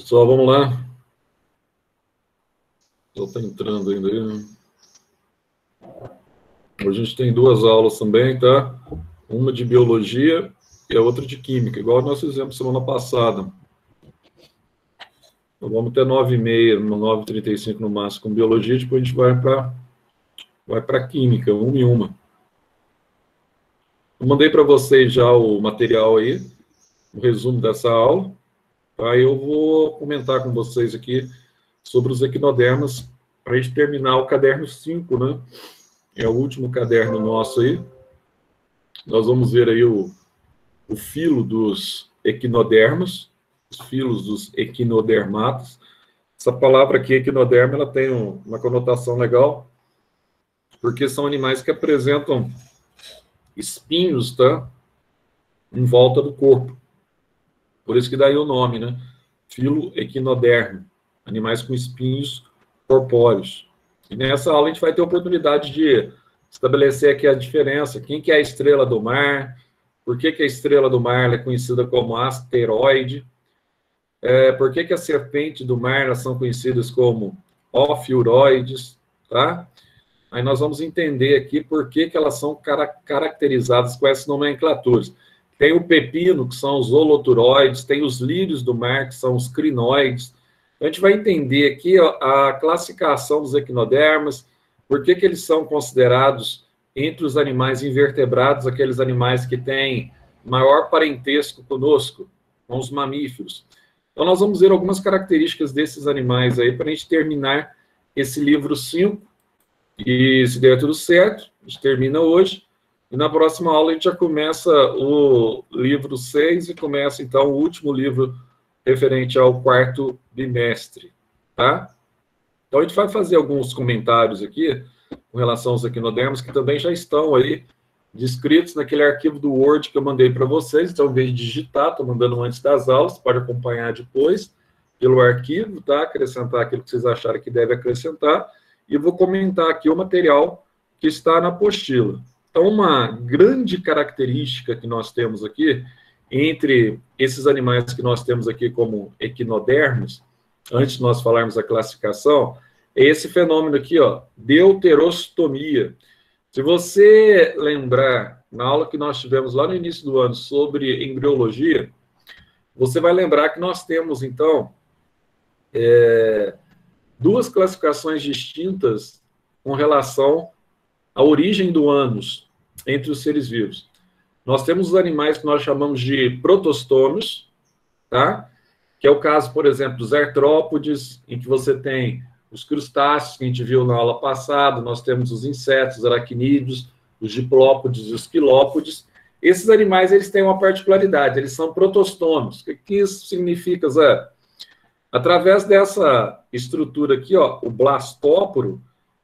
Pessoal, vamos lá. Só está entrando ainda aí, né? Hoje a gente tem duas aulas também, tá? Uma de biologia e a outra de química, igual nós fizemos semana passada. Então vamos até 9h30, 9h35 no máximo com biologia, depois a gente vai para química, uma e uma. Eu mandei para vocês já o material aí, o resumo dessa aula. Aí eu vou comentar com vocês aqui sobre os equinodermas para a gente terminar o caderno 5, né? É o último caderno nosso aí. Nós vamos ver aí o filo dos equinodermos, os filos dos equinodermatos. Essa palavra aqui, equinoderma, ela tem uma conotação legal, porque são animais que apresentam espinhos, tá? Em volta do corpo. Por isso que daí o nome, né? Filo equinodermo. Animais com espinhos corpóreos. E nessa aula a gente vai ter a oportunidade de estabelecer aqui a diferença. Quem que é a estrela do mar? Por que que a estrela do mar é conhecida como asteroide? Por que que as serpentes do mar elas são conhecidas como ofiuroides? Tá? Aí nós vamos entender aqui por que que elas são caracterizadas com essas nomenclaturas. Tem o pepino, que são os holoturoides, tem os lírios do mar, que são os crinoides. Então, a gente vai entender aqui ó, a classificação dos equinodermas, por que que eles são considerados entre os animais invertebrados, aqueles animais que têm maior parentesco conosco, com os mamíferos. Então, nós vamos ver algumas características desses animais aí, para a gente terminar esse livro 5, e se der tudo certo, a gente termina hoje, e na próxima aula a gente já começa o livro 6 e começa, então, o último livro referente ao quarto bimestre, tá? Então, a gente vai fazer alguns comentários aqui com relação aos equinodermos, que também já estão aí descritos naquele arquivo do Word que eu mandei para vocês. Então, em vez de digitar, estou mandando antes das aulas, pode acompanhar depois pelo arquivo, tá? Acrescentar aquilo que vocês acharem que deve acrescentar, e vou comentar aqui o material que está na apostila. Então, uma grande característica que nós temos aqui, entre esses animais que nós temos aqui como equinodermos, antes de nós falarmos a classificação, é esse fenômeno aqui, ó, deuterostomia. Se você lembrar, na aula que nós tivemos lá no início do ano sobre embriologia, você vai lembrar que nós temos, então, duas classificações distintas com relação à origem do ânus entre os seres vivos. Nós temos os animais que nós chamamos de protostômios, tá? Que é o caso, por exemplo, dos artrópodes, em que você tem os crustáceos, que a gente viu na aula passada, nós temos os insetos, os aracnídeos, os diplópodes e os quilópodes. Esses animais, eles têm uma particularidade, eles são protostômios. O que isso significa, Zé? Através dessa estrutura aqui, ó, o blastóporo,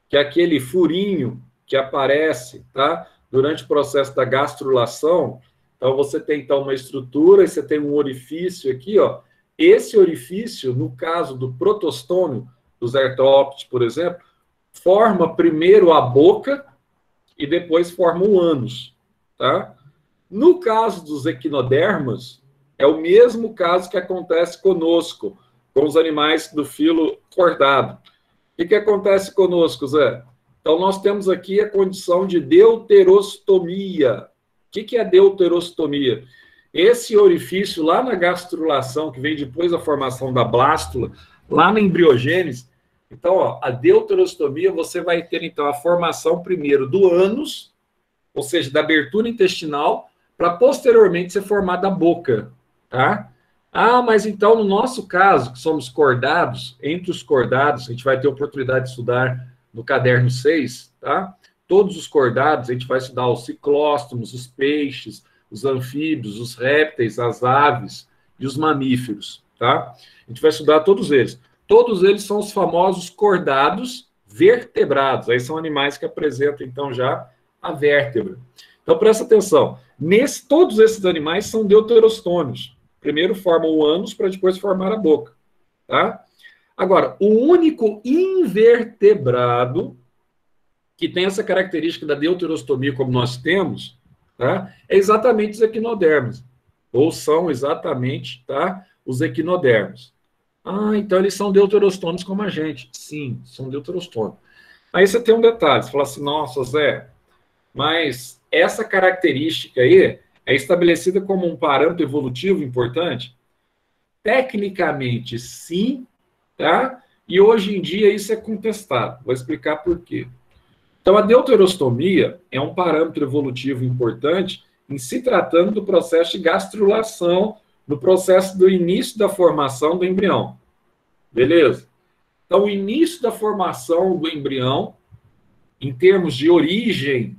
que é aquele furinho que aparece, tá? Durante o processo da gastrulação. Então, você tem, então, uma estrutura e você tem um orifício aqui, ó. Esse orifício, no caso do protostômio, dos artrópodes, por exemplo, forma primeiro a boca e depois forma o ânus, tá? No caso dos equinodermas, é o mesmo caso que acontece conosco, com os animais do filo cordado. O que acontece conosco, Zé? Então, nós temos aqui a condição de deuterostomia. O que é deuterostomia? Esse orifício lá na gastrulação, que vem depois da formação da blástula, lá na embriogênese, então, ó, a deuterostomia, você vai ter, então, a formação primeiro do ânus, ou seja, da abertura intestinal, para posteriormente ser formada a boca, tá? Ah, mas então, no nosso caso, que somos cordados, entre os cordados, a gente vai ter a oportunidade de estudar no caderno 6, tá? Todos os cordados, a gente vai estudar os ciclóstomos, os peixes, os anfíbios, os répteis, as aves e os mamíferos, tá? A gente vai estudar todos eles. Todos eles são os famosos cordados vertebrados. Aí são animais que apresentam, então, já a vértebra. Então, presta atenção. Todos esses animais são deuterostômios. Primeiro formam o ânus para depois formar a boca, tá? Agora, o único invertebrado que tem essa característica da deuterostomia como nós temos, tá? É exatamente os equinodermos. Ou são exatamente, tá? Os equinodermos. Ah, então eles são deuterostômicos como a gente. Sim, são deuterostômicos. Aí você tem um detalhe, você fala assim, nossa, Zé, mas essa característica aí é estabelecida como um parâmetro evolutivo importante? Tecnicamente, sim, tá? E hoje em dia isso é contestado. Vou explicar por quê. Então, a deuterostomia é um parâmetro evolutivo importante em se tratando do processo de gastrulação, no processo do início da formação do embrião. Beleza? Então, o início da formação do embrião, em termos de origem,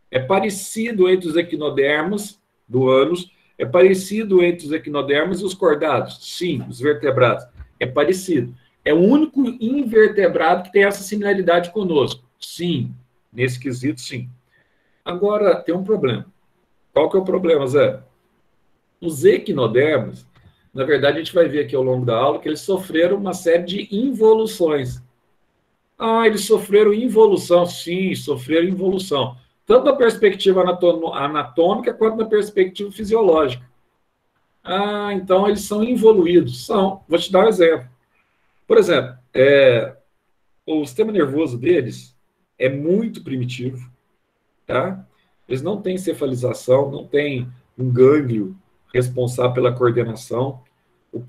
é parecido entre os equinodermos do ânus, é parecido entre os equinodermos e os cordados? Sim, os vertebrados. É parecido. É o único invertebrado que tem essa similaridade conosco? Sim, nesse quesito, sim. Agora, tem um problema. Qual que é o problema, Zé? Os equinodermos, na verdade, a gente vai ver aqui ao longo da aula que eles sofreram uma série de involuções. Ah, eles sofreram involução. Sim, sofreram involução. Tanto na perspectiva anatômica quanto na perspectiva fisiológica. Ah, então eles são involuídos. São. Vou te dar um exemplo. Por exemplo, o sistema nervoso deles é muito primitivo, tá? Eles não têm cefalização, não têm um gânglio responsável pela coordenação.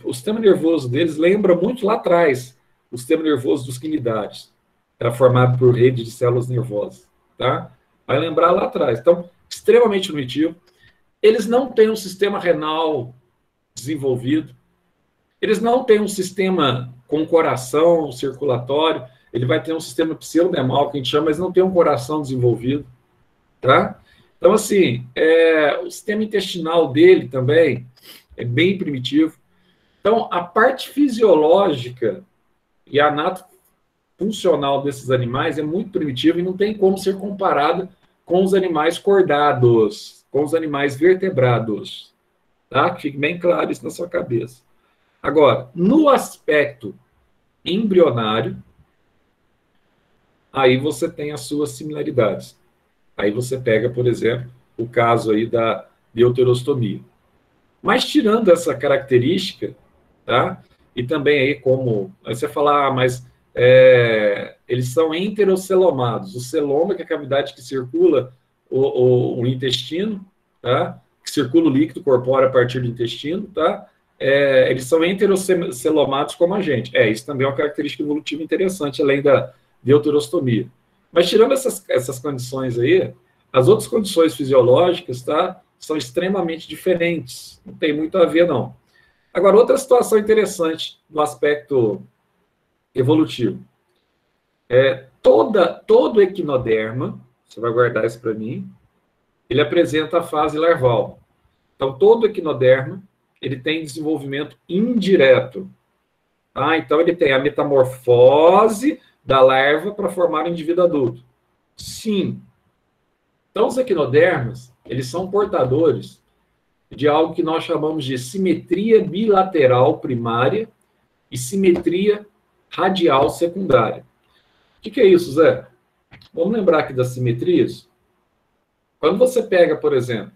O sistema nervoso deles lembra muito lá atrás o sistema nervoso dos quinidários. Era formado por rede de células nervosas, tá? Vai lembrar lá atrás. Então, extremamente primitivo. Eles não têm um sistema renal desenvolvido. Eles não têm um sistema com coração circulatório. Ele vai ter um sistema pseudemal, que a gente chama, mas não tem um coração desenvolvido, tá? Então, assim, o sistema intestinal dele também é bem primitivo. Então, a parte fisiológica e anato-funcional desses animais é muito primitiva e não tem como ser comparada com os animais cordados, com os animais vertebrados. Tá? Que fique bem claro isso na sua cabeça. Agora, no aspecto embrionário, aí você tem as suas similaridades. Aí você pega, por exemplo, o caso aí da deuterostomia. Mas tirando essa característica, tá? E também aí como... Aí você fala, mas eles são enterocelomados. O celoma, que é a cavidade que circula o intestino, tá? Que circula o líquido corpóreo a partir do intestino, tá? Eles são enterocelomados como a gente. Isso também é uma característica evolutiva interessante, além da deuterostomia. Mas tirando essas condições aí, as outras condições fisiológicas, tá? São extremamente diferentes. Não tem muito a ver, não. Agora, outra situação interessante no aspecto evolutivo. Todo equinoderma, você vai guardar isso para mim, ele apresenta a fase larval. Então, todo equinoderma, ele tem desenvolvimento indireto. Tá? Então, ele tem a metamorfose da larva para formar o indivíduo adulto. Sim. Então, os equinodermas, eles são portadores de algo que nós chamamos de simetria bilateral primária e simetria radial secundária. O que é isso, Zé? Vamos lembrar aqui das simetrias? Quando você pega, por exemplo,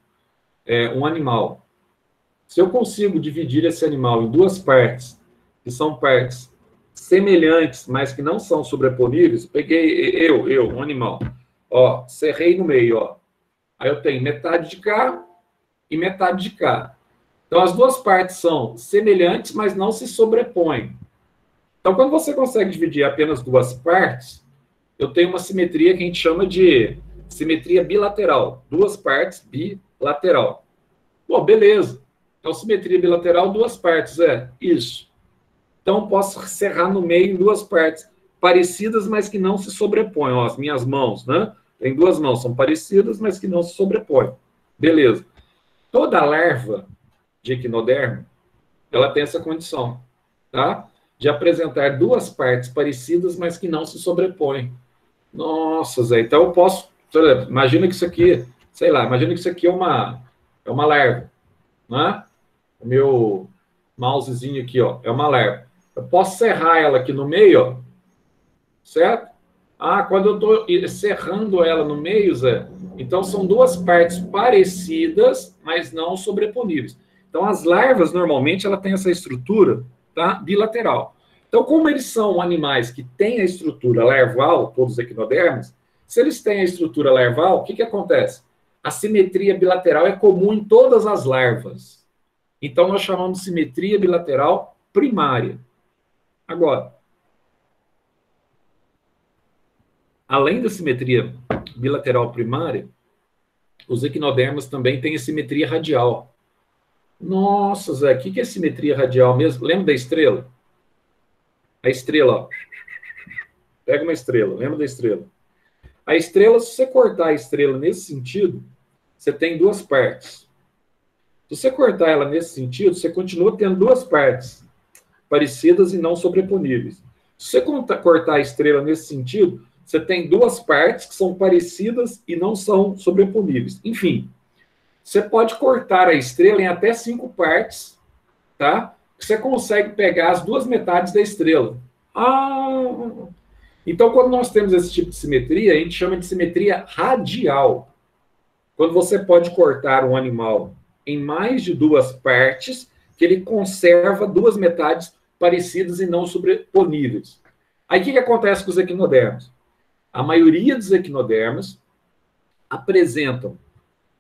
um animal, se eu consigo dividir esse animal em duas partes, que são partes semelhantes, mas que não são sobreponíveis, peguei um animal, ó, serrei no meio, ó. Aí eu tenho metade de cá e metade de cá. Então, as duas partes são semelhantes, mas não se sobrepõem. Então, quando você consegue dividir apenas duas partes, eu tenho uma simetria que a gente chama de simetria bilateral. Duas partes bilateral. Bom, beleza. Então, simetria bilateral, duas partes, isso. Então, eu posso serrar no meio em duas partes parecidas, mas que não se sobrepõem. Ó, as minhas mãos, né? Tem duas mãos, são parecidas, mas que não se sobrepõem. Beleza. Toda larva de equinoderma, ela tem essa condição, tá? De apresentar duas partes parecidas, mas que não se sobrepõem. Nossa, Zé, então eu posso... Imagina que isso aqui, sei lá, imagina que isso aqui é uma larva, né? O meu mousezinho aqui, ó, é uma larva. Eu posso serrar ela aqui no meio, ó, certo? Quando eu estou serrando ela no meio, Zé, então são duas partes parecidas, mas não sobreponíveis. Então, as larvas, normalmente, ela tem essa estrutura, tá? Bilateral. Então, como eles são animais que têm a estrutura larval, todos os equinodermos, se eles têm a estrutura larval, o que acontece? A simetria bilateral é comum em todas as larvas. Então, nós chamamos de simetria bilateral primária. Agora, além da simetria bilateral primária, os equinodermos também têm a simetria radial. Nossa, Zé, o que é simetria radial mesmo? Lembra da estrela? A estrela, ó. Pega uma estrela, lembra da estrela? A estrela, se você cortar a estrela nesse sentido, você tem duas partes. Se você cortar ela nesse sentido, você continua tendo duas partes parecidas e não sobreponíveis. Se você cortar a estrela nesse sentido, você tem duas partes que são parecidas e não são sobreponíveis. Enfim, você pode cortar a estrela em até 5 partes, tá? Você consegue pegar as duas metades da estrela. Então, quando nós temos esse tipo de simetria, a gente chama de simetria radial. Quando você pode cortar um animal em mais de duas partes, que ele conserva duas metades parecidas e não sobreponíveis. Aí, o que acontece com os equinodermos? A maioria dos equinodermos apresentam,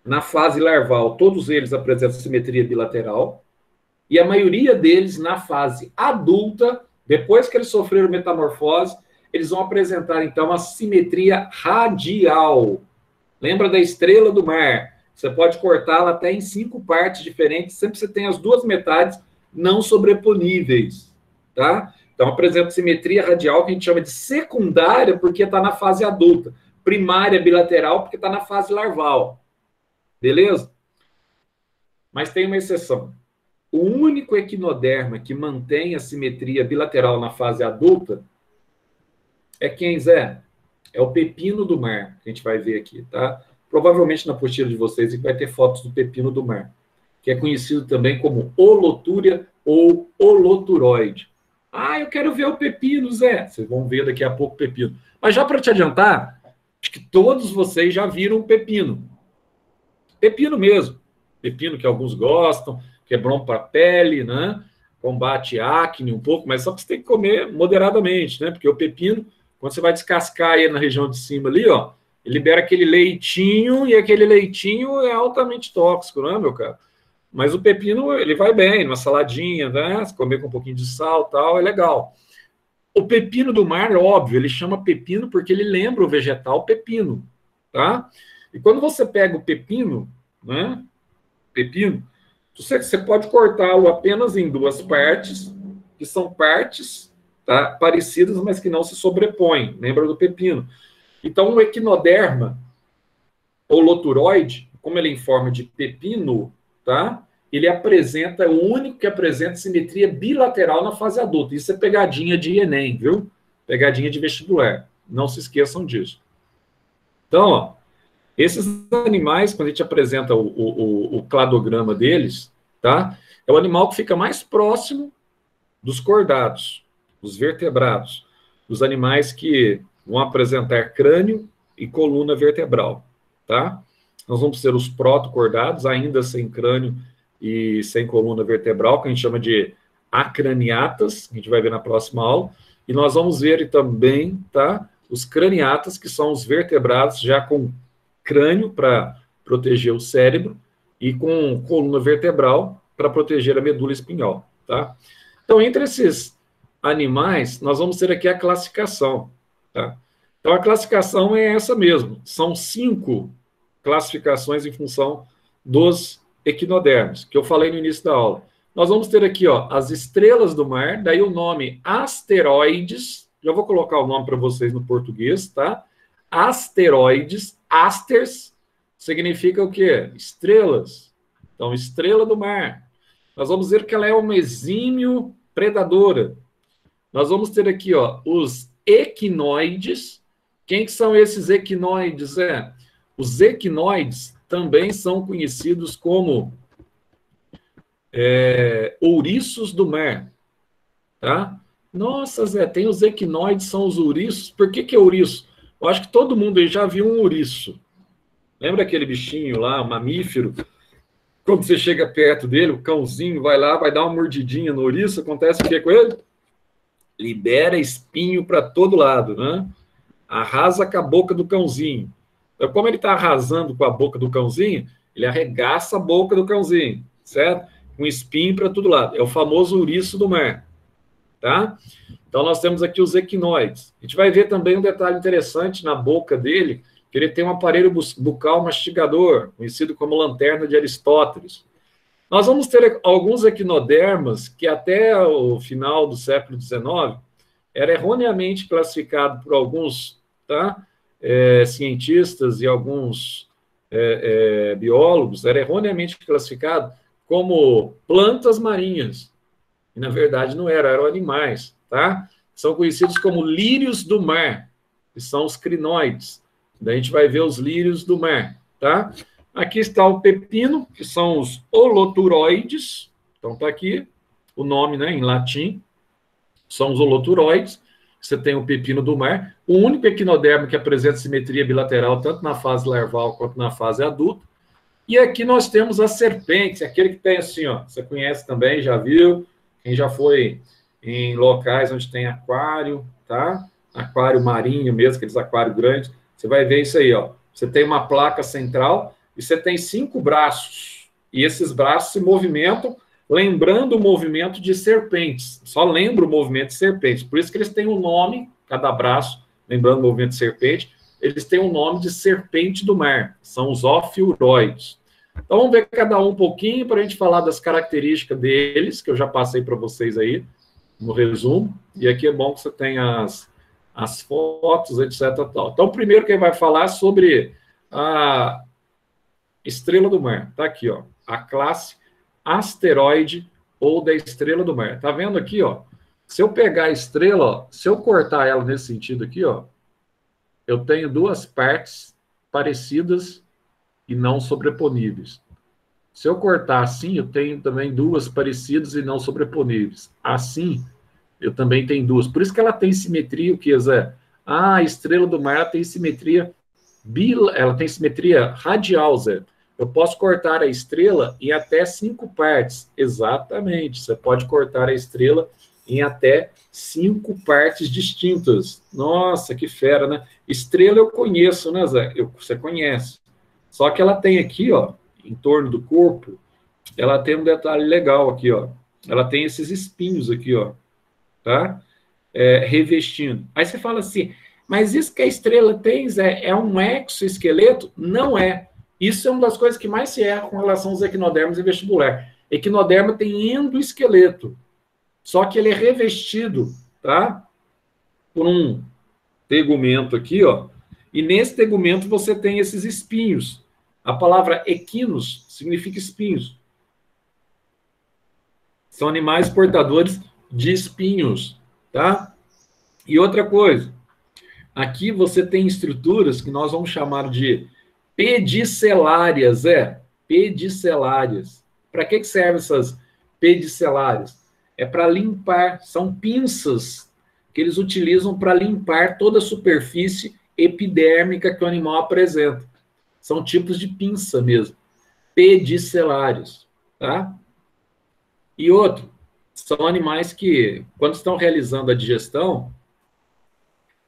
na fase larval, todos eles apresentam simetria bilateral, e a maioria deles, na fase adulta, depois que eles sofreram metamorfose, eles vão apresentar, então, a simetria radial. Lembra da estrela do mar? Você pode cortá-la até em 5 partes diferentes, sempre você tem as duas metades não sobreponíveis, tá? Então, apresenta simetria radial, que a gente chama de secundária, porque está na fase adulta. Primária bilateral, porque está na fase larval. Beleza? Mas tem uma exceção. O único equinoderma que mantém a simetria bilateral na fase adulta é quem, Zé? É o pepino do mar, que a gente vai ver aqui, tá? Provavelmente na apostila de vocês vai ter fotos do pepino do mar, que é conhecido também como holotúria ou holoturoide. Eu quero ver o pepino, Zé. Vocês vão ver daqui a pouco o pepino. Mas já para te adiantar, acho que todos vocês já viram o pepino. Pepino mesmo. Pepino que alguns gostam, que é bom para a pele, né? Combate acne um pouco, mas só que você tem que comer moderadamente, né? Porque o pepino, quando você vai descascar ele na região de cima ali, ó, ele libera aquele leitinho, e aquele leitinho é altamente tóxico, né, meu cara? Mas o pepino, ele vai bem, numa saladinha, né? Se comer com um pouquinho de sal, tal, é legal. O pepino do mar, é óbvio, ele chama pepino porque ele lembra o vegetal pepino, tá? E quando você pega o pepino, né? Pepino, você pode cortá-lo apenas em duas partes, que são partes, tá, parecidas, mas que não se sobrepõem. Lembra do pepino? Então, o equinoderma holoturoide, como ele é em forma de pepino, tá? Ele apresenta, é o único que apresenta simetria bilateral na fase adulta. Isso é pegadinha de Enem, viu? Pegadinha de vestibular. Não se esqueçam disso. Então, ó, esses animais, quando a gente apresenta o cladograma deles, tá? É o animal que fica mais próximo dos cordados, dos vertebrados, dos animais que vão apresentar crânio e coluna vertebral, tá? Nós vamos ter os protocordados, ainda sem crânio e sem coluna vertebral, que a gente chama de acraniatas, que a gente vai ver na próxima aula, e nós vamos ver também, tá? Os craniatas, que são os vertebrados já com crânio para proteger o cérebro e com coluna vertebral para proteger a medula espinhal, tá? Então, entre esses animais, nós vamos ter aqui a classificação, tá? Então, a classificação é essa mesmo. São 5 classificações em função dos equinodermos, que eu falei no início da aula. Nós vamos ter aqui, ó, as estrelas do mar, daí o nome asteroides, já vou colocar o nome para vocês no português, tá? Asteroides, asters, significa o quê? Estrelas. Então, estrela do mar. Nós vamos ver que ela é uma exímio predadora. Nós vamos ter aqui, ó, os equinoides. Quem que são esses equinoides? Os equinoides também são conhecidos como ouriços do mar, tá? Nossa, Zé, tem os equinoides, são os ouriços. Por que é ouriço? Eu acho que todo mundo aí já viu um ouriço. Lembra aquele bichinho lá, um mamífero? Quando você chega perto dele, o cãozinho vai lá, vai dar uma mordidinha no ouriço, acontece o que com ele? libera espinho para todo lado, né? Arrasa com a boca do cãozinho. Então, como ele está arrasando com a boca do cãozinho, ele arregaça a boca do cãozinho, certo? Com espinho para todo lado. É o famoso ouriço do mar, tá? Então, nós temos aqui os equinoides. A gente vai ver também um detalhe interessante na boca dele, que ele tem um aparelho bucal mastigador, conhecido como lanterna de Aristóteles. Nós vamos ter alguns equinodermas que até o final do século XIX era erroneamente classificado por alguns, tá, cientistas e alguns biólogos, era erroneamente classificado como plantas marinhas. E, na verdade, não eram animais, tá? São conhecidos como lírios do mar, que são os crinoides. Daí a gente vai ver os lírios do mar, tá? Aqui está o pepino, que são os holoturoides. Então, está aqui o nome, né, em latim. São os holoturoides. Você tem o pepino do mar. O único equinodermo que apresenta simetria bilateral, tanto na fase larval quanto na fase adulta. E aqui nós temos as serpentes, aquele que tem assim, ó, você conhece também, já viu? Quem já foi em locais onde tem aquário, tá? Aquário marinho mesmo, aqueles aquários grandes. Você vai ver isso aí, ó. Você tem uma placa central e você tem 5 braços. E esses braços se movimentam, lembrando o movimento de serpentes. Só lembra o movimento de serpentes. Por isso que eles têm um nome, cada braço, lembrando o movimento de serpente, eles têm um nome de serpente do mar. São os ofiuroides. Então, vamos ver cada um pouquinho para a gente falar das características deles, que eu já passei para vocês aí, no resumo. E aqui é bom que você tenha as fotos, etc. Tal. Então, primeiro quem vai falar sobre a estrela do mar. Está aqui, ó, a classe asteroide ou da estrela do mar. Está vendo aqui, ó? Se eu pegar a estrela, ó, se eu cortar ela nesse sentido aqui, ó, eu tenho 2 partes parecidas e não sobreponíveis. Se eu cortar assim, eu tenho também 2 parecidas e não sobreponíveis. Assim, eu também tenho 2. Por isso que ela tem simetria, o que, Zé? Ah, a estrela do mar tem simetria ela tem simetria radial, Zé. Eu posso cortar a estrela em até 5 partes. Exatamente. Você pode cortar a estrela em até 5 partes distintas. Nossa, que fera, né? Estrela eu conheço, né, Zé? Você conhece. Só que ela tem aqui, ó, em torno do corpo, ela tem um detalhe legal aqui, ó. Ela tem esses espinhos aqui, ó, tá? Revestindo. Aí você fala assim, mas isso que a estrela tem, Zé, é um exoesqueleto? Não é. Isso é uma das coisas que mais se erra com relação aos equinodermos e vestibular. Equinoderma tem endoesqueleto, só que ele é revestido, tá? Por um tegumento aqui, ó. E nesse tegumento você tem esses espinhos. A palavra equinos significa espinhos. São animais portadores de espinhos, tá? E outra coisa, aqui você tem estruturas que nós vamos chamar de pedicelárias, pedicelárias. Para que servem essas pedicelárias? É para limpar, são pinças que eles utilizam para limpar toda a superfície epidérmica que o animal apresenta. São tipos de pinça mesmo, pedicelários, tá? E outro, são animais que, quando estão realizando a digestão,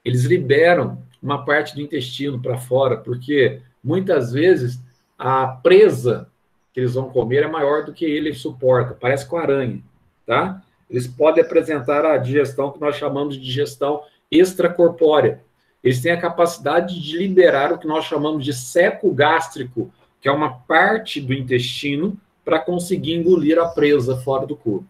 eles liberam uma parte do intestino para fora, porque muitas vezes a presa que eles vão comer é maior do que ele suporta, parece com aranha, tá? Eles podem apresentar a digestão que nós chamamos de digestão extracorpórea. Eles têm a capacidade de liberar o que nós chamamos de seco gástrico, que é uma parte do intestino para conseguir engolir a presa fora do corpo.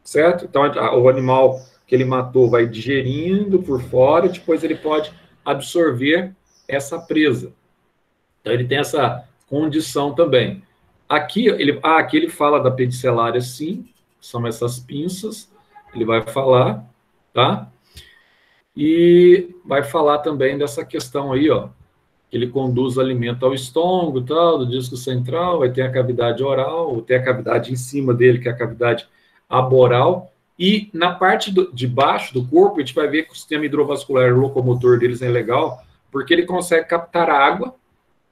Certo? Então, o animal que ele matou vai digerindo por fora e depois ele pode absorver essa presa. Então, ele tem essa condição também. Aqui ele fala da pedicelária, sim, são essas pinças, ele vai falar, tá? E vai falar também dessa questão aí, ó, que ele conduz o alimento ao estômago, tal, do disco central, vai ter a cavidade oral, tem a cavidade em cima dele, que é a cavidade aboral, e na parte de baixo do corpo, a gente vai ver que o sistema hidrovascular locomotor deles é legal, porque ele consegue captar água,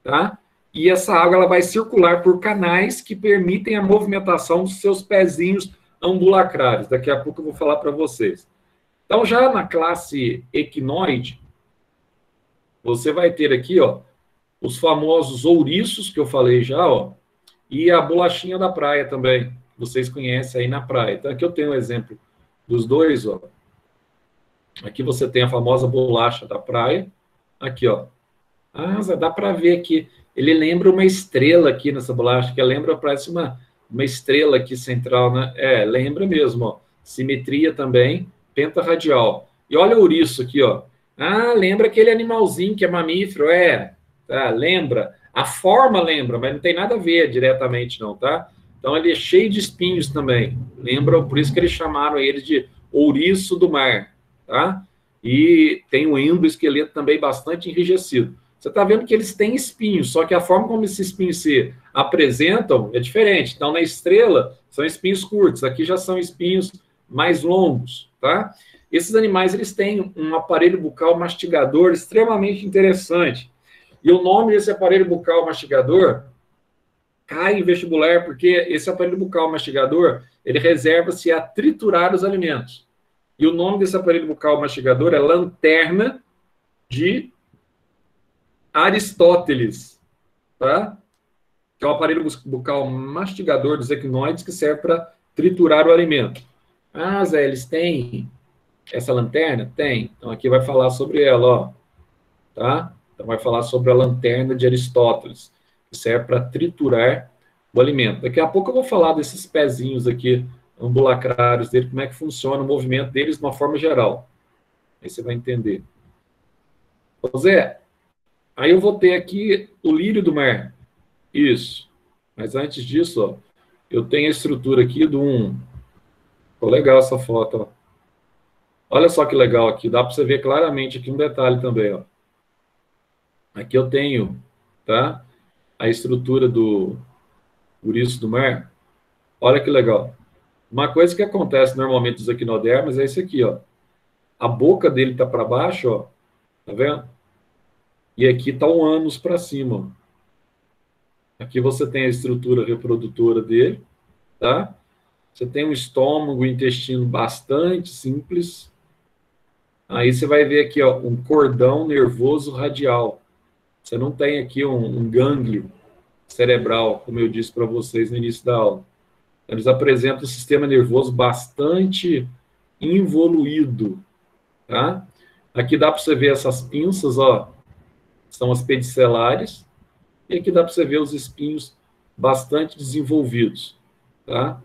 tá? E essa água ela vai circular por canais que permitem a movimentação dos seus pezinhos ambulacrares. Daqui a pouco eu vou falar para vocês. Então, já na classe equinoide, você vai ter aqui, ó, os famosos ouriços, que eu falei já, ó, e a bolachinha da praia também, vocês conhecem aí na praia. Então, aqui eu tenho um exemplo dos dois, ó. Aqui você tem a famosa bolacha da praia. Aqui, ó. Ah, dá para ver aqui. Ele lembra uma estrela aqui nessa bolacha, que lembra, parece uma estrela aqui central, né? É, lembra mesmo, ó. Simetria também, pentarradial. E olha o ouriço aqui, ó. Ah, lembra aquele animalzinho que é mamífero, é. Tá, lembra. A forma lembra, mas não tem nada a ver diretamente, não, tá? Então ele é cheio de espinhos também. Lembra, por isso que eles chamaram ele de ouriço do mar, tá? E tem um endoesqueleto também bastante enrijecido. Você está vendo que eles têm espinhos, só que a forma como esses espinhos se apresentam é diferente. Então, na estrela, são espinhos curtos. Aqui já são espinhos mais longos, tá? Esses animais, eles têm um aparelho bucal mastigador extremamente interessante. E o nome desse aparelho bucal mastigador cai em vestibular, porque esse aparelho bucal mastigador, ele reserva-se a triturar os alimentos. E o nome desse aparelho bucal mastigador é lanterna de Aristóteles, tá? Que é o aparelho bucal mastigador dos equinoides que serve para triturar o alimento. Ah, Zé, eles têm essa lanterna? Tem. Então aqui vai falar sobre ela, ó. Tá? Então vai falar sobre a lanterna de Aristóteles, que serve para triturar o alimento. Daqui a pouco eu vou falar desses pezinhos aqui, ambulacrários dele, como é que funciona o movimento deles de uma forma geral. Aí você vai entender. Ô Zé, aí eu vou ter aqui o lírio do mar. Isso. Mas antes disso, ó, eu tenho a estrutura aqui de um... Ficou legal essa foto, ó. Olha só que legal aqui. Dá para você ver claramente aqui um detalhe também, ó. Aqui eu tenho, tá? A estrutura do ouriço do mar. Olha que legal. Uma coisa que acontece normalmente nos equinodermas é esse aqui, ó. A boca dele tá para baixo, ó. Tá vendo? E aqui tá o ânus para cima, ó. Aqui você tem a estrutura reprodutora dele, tá? Você tem um estômago, um intestino bastante simples. Aí você vai ver aqui, ó, um cordão nervoso radial. Você não tem aqui um gânglio cerebral, como eu disse para vocês no início da aula. Eles apresentam um sistema nervoso bastante involuído, tá? Aqui dá para você ver essas pinças, ó, são as pedicelares, e aqui dá para você ver os espinhos bastante desenvolvidos, tá?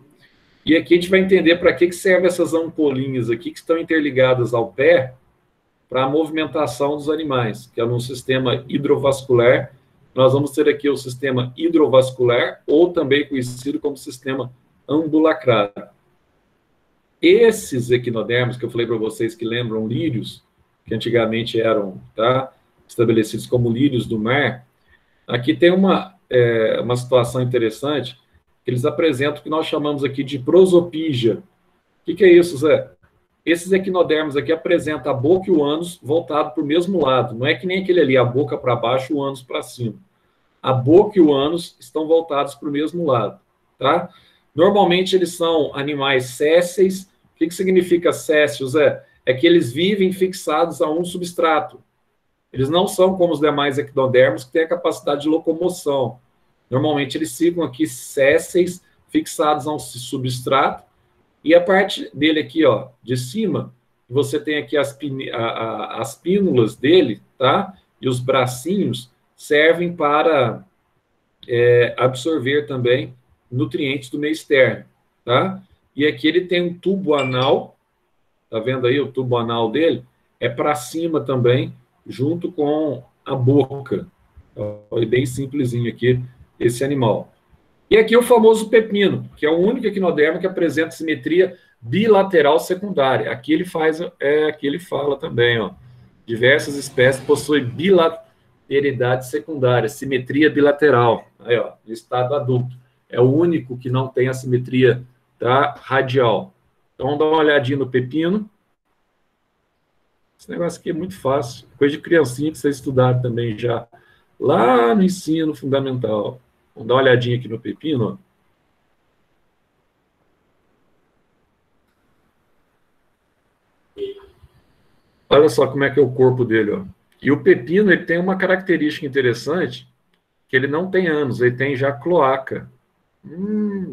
E aqui a gente vai entender para que servem essas ampolinhas aqui que estão interligadas ao pé para a movimentação dos animais, que é no sistema hidrovascular. Nós vamos ter aqui o sistema hidrovascular, ou também conhecido como sistema ambulacrar. Esses equinodermos que eu falei para vocês que lembram lírios, que antigamente eram, tá, estabelecidos como lírios do mar, aqui tem uma situação interessante, que eles apresentam o que nós chamamos aqui de prosopígia. O que é isso, Zé? Esses equinodermos aqui apresentam a boca e o ânus voltado para o mesmo lado. Não é que nem aquele ali, a boca para baixo e o ânus para cima. A boca e o ânus estão voltados para o mesmo lado, tá? Normalmente eles são animais sésseis. O que significa séssil, Zé? É que eles vivem fixados a um substrato. Eles não são como os demais equinodermos que têm a capacidade de locomoção. Normalmente eles ficam aqui sésseis, fixados a um substrato, e a parte dele aqui, ó, de cima, você tem aqui as pínulas dele, tá? E os bracinhos servem para absorver também nutrientes do meio externo, tá? E aqui ele tem um tubo anal, tá vendo aí o tubo anal dele? É para cima também, junto com a boca. É bem simplesinho aqui esse animal. E aqui o famoso pepino, que é o único equinodermo que apresenta simetria bilateral secundária. Aqui ele aqui ele fala também, ó. Diversas espécies possuem bilateridade secundária, simetria bilateral. Aí, ó, no estado adulto. É o único que não tem a simetria, tá, radial. Então, vamos dar uma olhadinha no pepino. Esse negócio aqui é muito fácil. Coisa de criancinha que vocês estudaram também já lá no ensino fundamental. Vamos dar uma olhadinha aqui no pepino, ó. Olha só como é que é o corpo dele, ó. E o pepino, ele tem uma característica interessante, que ele não tem ânus, ele tem já cloaca.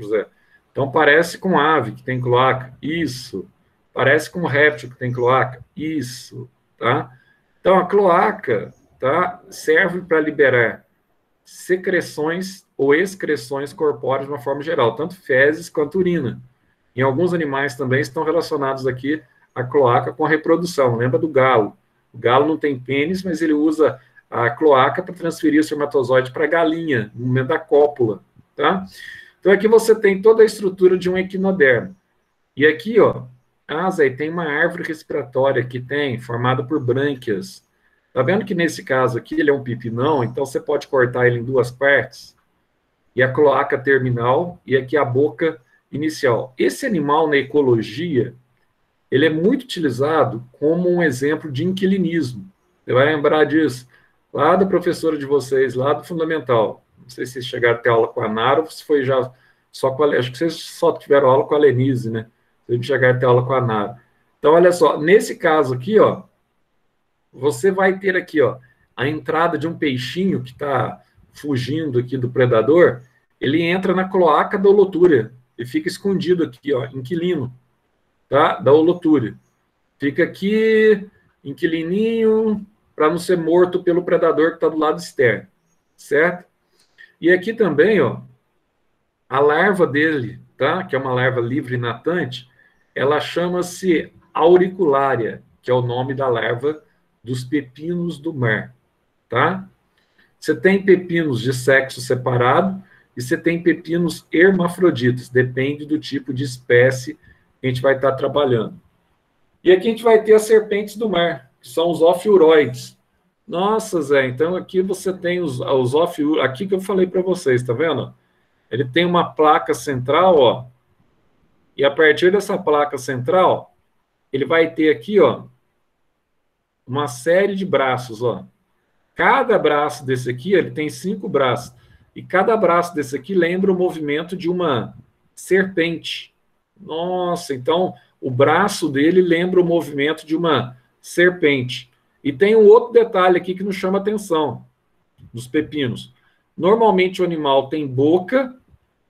Zé. Então parece com ave que tem cloaca. Isso. Parece com réptil que tem cloaca. Isso. Tá? Então a cloaca, tá, serve para liberar secreções ou excreções corpóreas de uma forma geral, tanto fezes quanto urina. Em alguns animais também estão relacionados aqui a cloaca com a reprodução. Lembra do galo? O galo não tem pênis, mas ele usa a cloaca para transferir o espermatozoide para a galinha, no momento da cópula, tá? Então aqui você tem toda a estrutura de um equinodermo. E aqui, ó, Zé, tem uma árvore respiratória que tem, formada por brânquias. Tá vendo que nesse caso aqui ele é um pipinão, então você pode cortar ele em duas partes, e a cloaca terminal, e aqui a boca inicial. Esse animal, na ecologia, ele é muito utilizado como um exemplo de inquilinismo. Você vai lembrar disso, lá da professora de vocês, lá do Fundamental. Não sei se vocês chegaram a ter aula com a Nara, ou se foi já só com a... Acho que vocês só tiveram aula com a Lenise, né? Vocês chegaram a ter aula com a Nara. Então, olha só, nesse caso aqui, ó, você vai ter aqui, ó, a entrada de um peixinho que está fugindo aqui do predador, ele entra na cloaca da holotúria e fica escondido aqui, ó, inquilino, tá? Da holotúria. Fica aqui, inquilininho, para não ser morto pelo predador que está do lado externo, certo? E aqui também, ó, a larva dele, tá? Que é uma larva livre natante, ela chama-se auriculária, que é o nome da larva dos pepinos do mar, tá? Você tem pepinos de sexo separado e você tem pepinos hermafroditas, depende do tipo de espécie que a gente vai estar trabalhando. E aqui a gente vai ter as serpentes do mar, que são os ofiuroides. Nossa, Zé, então aqui você tem os ofiuroides, aqui que eu falei para vocês, tá vendo? Ele tem uma placa central, ó, e a partir dessa placa central, ele vai ter aqui, ó, uma série de braços, ó. Cada braço desse aqui, ele tem 5 braços. E cada braço desse aqui lembra o movimento de uma serpente. Nossa, então o braço dele lembra o movimento de uma serpente. E tem um outro detalhe aqui que nos chama atenção, dos pepinos. Normalmente o animal tem boca,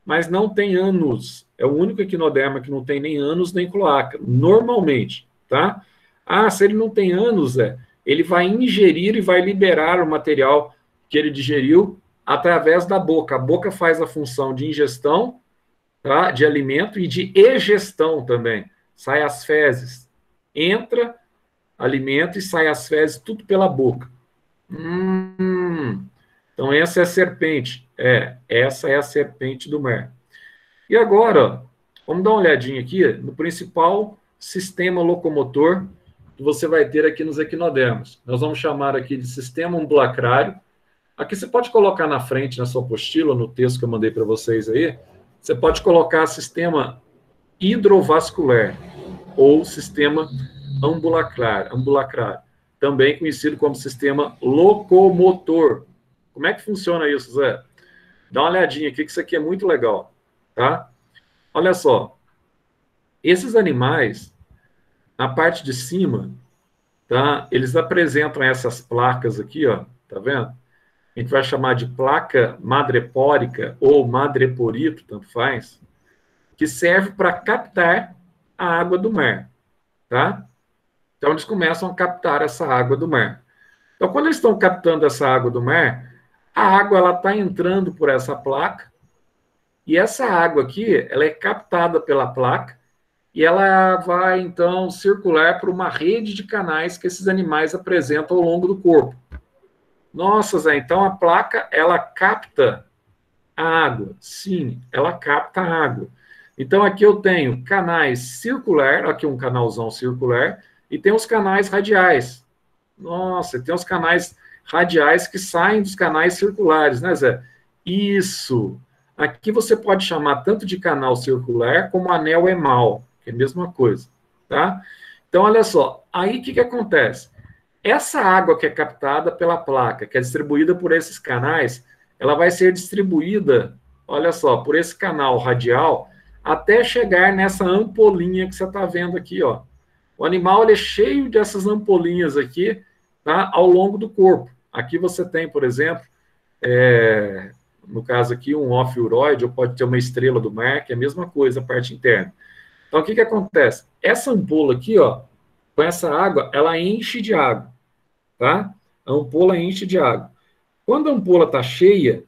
mas não tem ânus. É o único equinoderma que não tem nem ânus nem cloaca. Normalmente, tá? Se ele não tem ânus, ele vai ingerir e vai liberar o material que ele digeriu através da boca. A boca faz a função de ingestão, tá, de alimento e de egestão também. Sai as fezes. Entra alimento e sai as fezes, tudo pela boca. Então, essa é a serpente. Essa é a serpente do mar. E agora, ó, vamos dar uma olhadinha aqui no principal sistema locomotor que você vai ter aqui nos equinodermos. Nós vamos chamar aqui de sistema ambulacrário. Aqui você pode colocar na frente, na sua apostila, no texto que eu mandei para vocês aí, você pode colocar sistema hidrovascular ou sistema ambulacrário, também conhecido como sistema locomotor. Como é que funciona isso, Zé? Dá uma olhadinha aqui, que isso aqui é muito legal, tá? Olha só, esses animais, na parte de cima, tá? Eles apresentam essas placas aqui, ó, tá vendo? A gente vai chamar de placa madrepórica ou madreporito, tanto faz, que serve para captar a água do mar, tá? Então, eles começam a captar essa água do mar. Então, quando eles estão captando essa água do mar, a água ela está entrando por essa placa, e essa água aqui, ela é captada pela placa, e ela vai, então, circular por uma rede de canais que esses animais apresentam ao longo do corpo. Nossa, Zé, então a placa, ela capta a água. Sim, ela capta a água. Então, aqui eu tenho canais circular, aqui um canalzão circular, e tem os canais radiais. Nossa, tem os canais radiais que saem dos canais circulares, né, Zé? Isso. Aqui você pode chamar tanto de canal circular como anel emal, que é a mesma coisa, tá? Então, olha só, aí o que acontece? Essa água que é captada pela placa, que é distribuída por esses canais, ela vai ser distribuída, olha só, por esse canal radial, até chegar nessa ampolinha que você está vendo aqui, ó, O animal ele é cheio dessas ampolinhas aqui, tá? Ao longo do corpo. Aqui você tem, por exemplo, no caso aqui, um ofiuroide, ou pode ter uma estrela do mar, que é a mesma coisa, a parte interna. Então, o que que acontece? Essa ampola aqui, ó, com essa água, ela enche de água, tá? A ampola enche de água. Quando a ampola está cheia,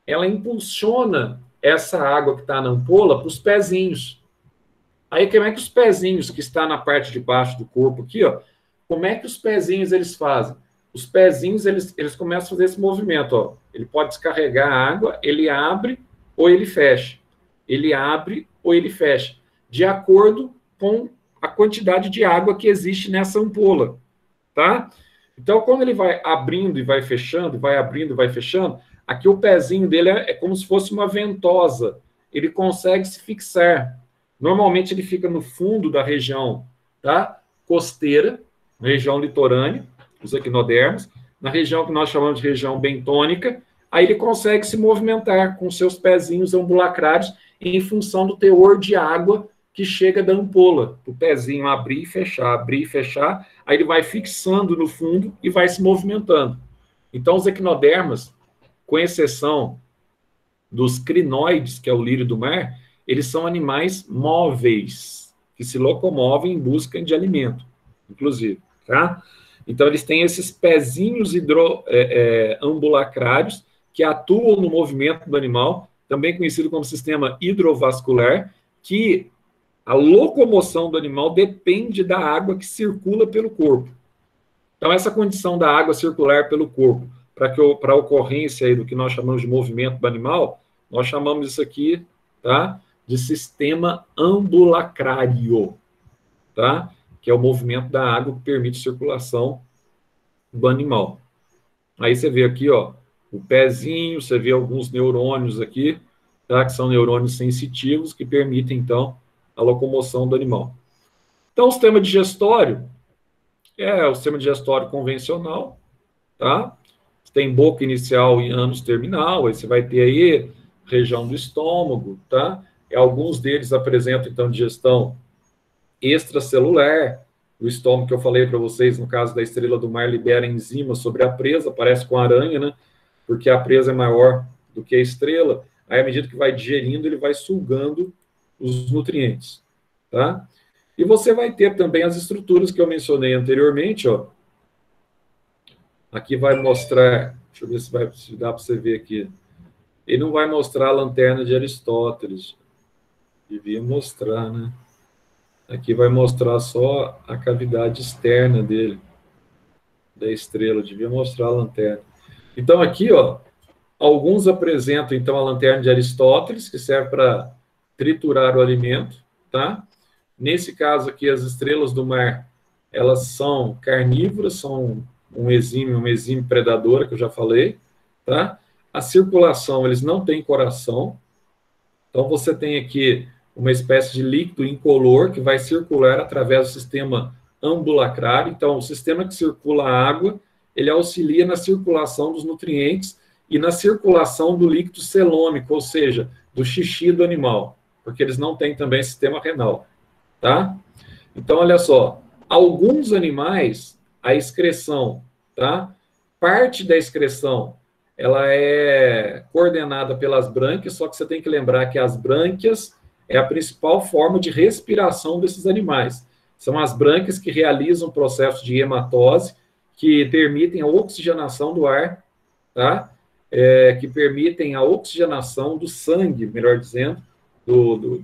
ela impulsiona essa água que está na ampola para os pezinhos. Aí, como é que os pezinhos que está na parte de baixo do corpo aqui, ó, como é que os pezinhos eles fazem? Os pezinhos, eles começam a fazer esse movimento, ó. Ele pode descarregar a água, ele abre ou ele fecha. Ele abre ou ele fecha, de acordo com a quantidade de água que existe nessa ampola, tá? Então, quando ele vai abrindo e vai fechando, vai abrindo e vai fechando, aqui o pezinho dele é como se fosse uma ventosa. Ele consegue se fixar. Normalmente ele fica no fundo da região, tá? Costeira, na região litorânea, os equinodermos, na região que nós chamamos de região bentônica, aí ele consegue se movimentar com seus pezinhos ambulacrários em função do teor de água que chega da ampola. O pezinho abrir e fechar, aí ele vai fixando no fundo e vai se movimentando. Então, os equinodermas, com exceção dos crinoides, que é o lírio do mar, eles são animais móveis, que se locomovem em busca de alimento, inclusive, tá? Então, eles têm esses pezinhos ambulacrários que atuam no movimento do animal, também conhecido como sistema hidrovascular, que a locomoção do animal depende da água que circula pelo corpo. Então, essa condição da água circular pelo corpo, para a ocorrência aí do que nós chamamos de movimento do animal, nós chamamos isso aqui, tá, de sistema ambulacrário, tá? Que é o movimento da água que permite circulação do animal. Aí você vê aqui, ó, o pezinho, você vê alguns neurônios aqui, tá? Que são neurônios sensitivos que permitem, então, a locomoção do animal. Então, o sistema digestório é o sistema digestório convencional, tá? Tem boca inicial e ânus terminal, aí você vai ter aí região do estômago, tá? E alguns deles apresentam, então, digestão extracelular. O estômago que eu falei para vocês, no caso da estrela do mar, libera enzimas sobre a presa, parece com a aranha, né? Porque a presa é maior do que a estrela. Aí, à medida que vai digerindo, ele vai sugando os nutrientes, tá? E você vai ter também as estruturas que eu mencionei anteriormente, ó. Aqui vai mostrar, deixa eu ver se dá para você ver aqui. Ele não vai mostrar a lanterna de Aristóteles. Devia mostrar, né? Aqui vai mostrar só a cavidade externa dele, da estrela. Devia mostrar a lanterna. Então, aqui, ó, alguns apresentam, então, a lanterna de Aristóteles, que serve para triturar o alimento, tá? Nesse caso aqui, as estrelas do mar, elas são carnívoras, são uma exímio predadora, que eu já falei, tá? A circulação, eles não têm coração, então você tem aqui uma espécie de líquido incolor que vai circular através do sistema ambulacrário. Então, o sistema que circula a água, ele auxilia na circulação dos nutrientes e na circulação do líquido celômico, ou seja, do xixi do animal, porque eles não têm também sistema renal, tá? Então, olha só, alguns animais, a excreção, tá? Parte da excreção, ela é coordenada pelas brânquias, só que você tem que lembrar que as brânquias é a principal forma de respiração desses animais. São as brânquias que realizam o processo de hematose, que permitem a oxigenação do ar, tá? Que permitem a oxigenação do sangue, melhor dizendo,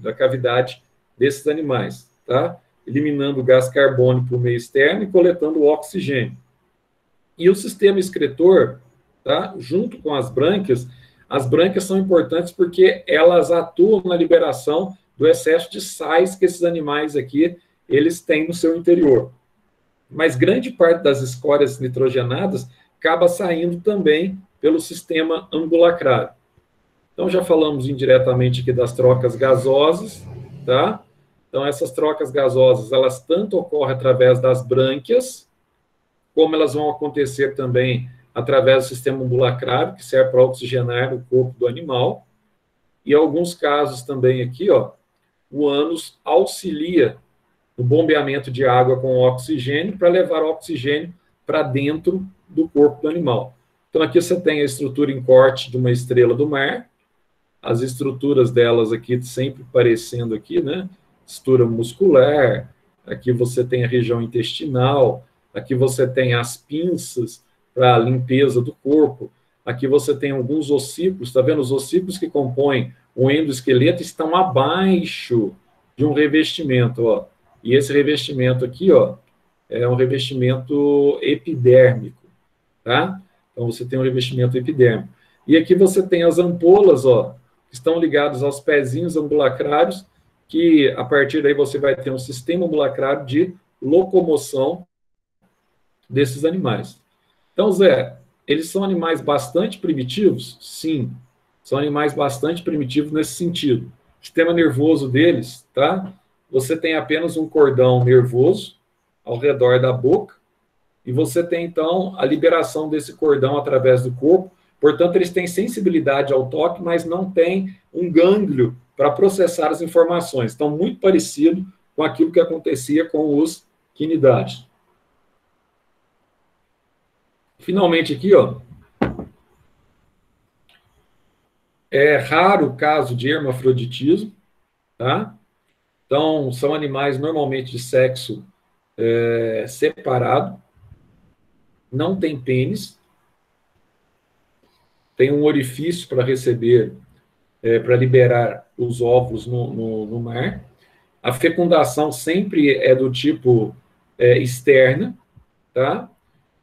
da cavidade desses animais, tá? Eliminando o gás carbônico para o meio externo e coletando o oxigênio. E o sistema excretor, tá? Junto com as brânquias são importantes porque elas atuam na liberação do excesso de sais que esses animais aqui, eles têm no seu interior. Mas grande parte das escórias nitrogenadas acaba saindo também pelo sistema ambulacrário. Então, já falamos indiretamente aqui das trocas gasosas, tá? Então, essas trocas gasosas, elas tanto ocorrem através das brânquias, como elas vão acontecer também através do sistema ambulacrário, que serve para oxigenar o corpo do animal. E em alguns casos também aqui, ó, o ânus auxilia no bombeamento de água com oxigênio para levar o oxigênio para dentro do corpo do animal. Então, aqui você tem a estrutura em corte de uma estrela do mar, as estruturas delas aqui sempre parecendo aqui, né? Estrutura muscular, aqui você tem a região intestinal, aqui você tem as pinças para a limpeza do corpo, aqui você tem alguns ossículos, está vendo? Os ossículos que compõem o endoesqueleto estão abaixo de um revestimento, ó. E esse revestimento aqui, ó, é um revestimento epidérmico, tá? Então você tem um revestimento epidérmico. E aqui você tem as ampolas, ó, que estão ligadas aos pezinhos ambulacrários, que a partir daí você vai ter um sistema ambulacrário de locomoção desses animais. Então, Zé, eles são animais bastante primitivos? Sim, são animais bastante primitivos nesse sentido. O sistema nervoso deles, tá? Você tem apenas um cordão nervoso ao redor da boca, e você tem, então, a liberação desse cordão através do corpo. Portanto, eles têm sensibilidade ao toque, mas não têm um gânglio para processar as informações. Então, muito parecido com aquilo que acontecia com os quinidários. Finalmente, aqui, ó, é raro o caso de hermafroditismo, tá? Então, são animais normalmente de sexo separado, não tem pênis, tem um orifício para receber, para liberar os óvulos no mar. A fecundação sempre é do tipo externa, tá?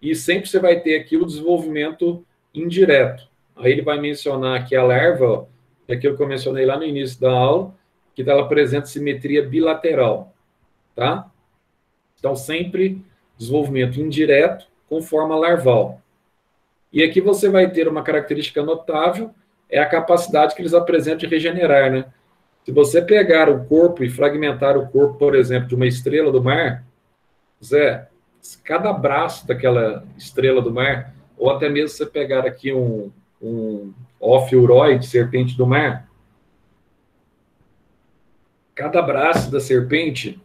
E sempre você vai ter aqui o desenvolvimento indireto. Aí ele vai mencionar aqui a larva, ó, é aquilo que eu mencionei lá no início da aula, que ela apresenta simetria bilateral, tá? Então, sempre desenvolvimento indireto com forma larval. E aqui você vai ter uma característica notável, é a capacidade que eles apresentam de regenerar, né? Se você pegar o corpo e fragmentar o corpo, por exemplo, de uma estrela do mar, Zé, cada braço daquela estrela do mar, ou até mesmo você pegar aqui um ofiuroide, serpente do mar, cada braço da serpente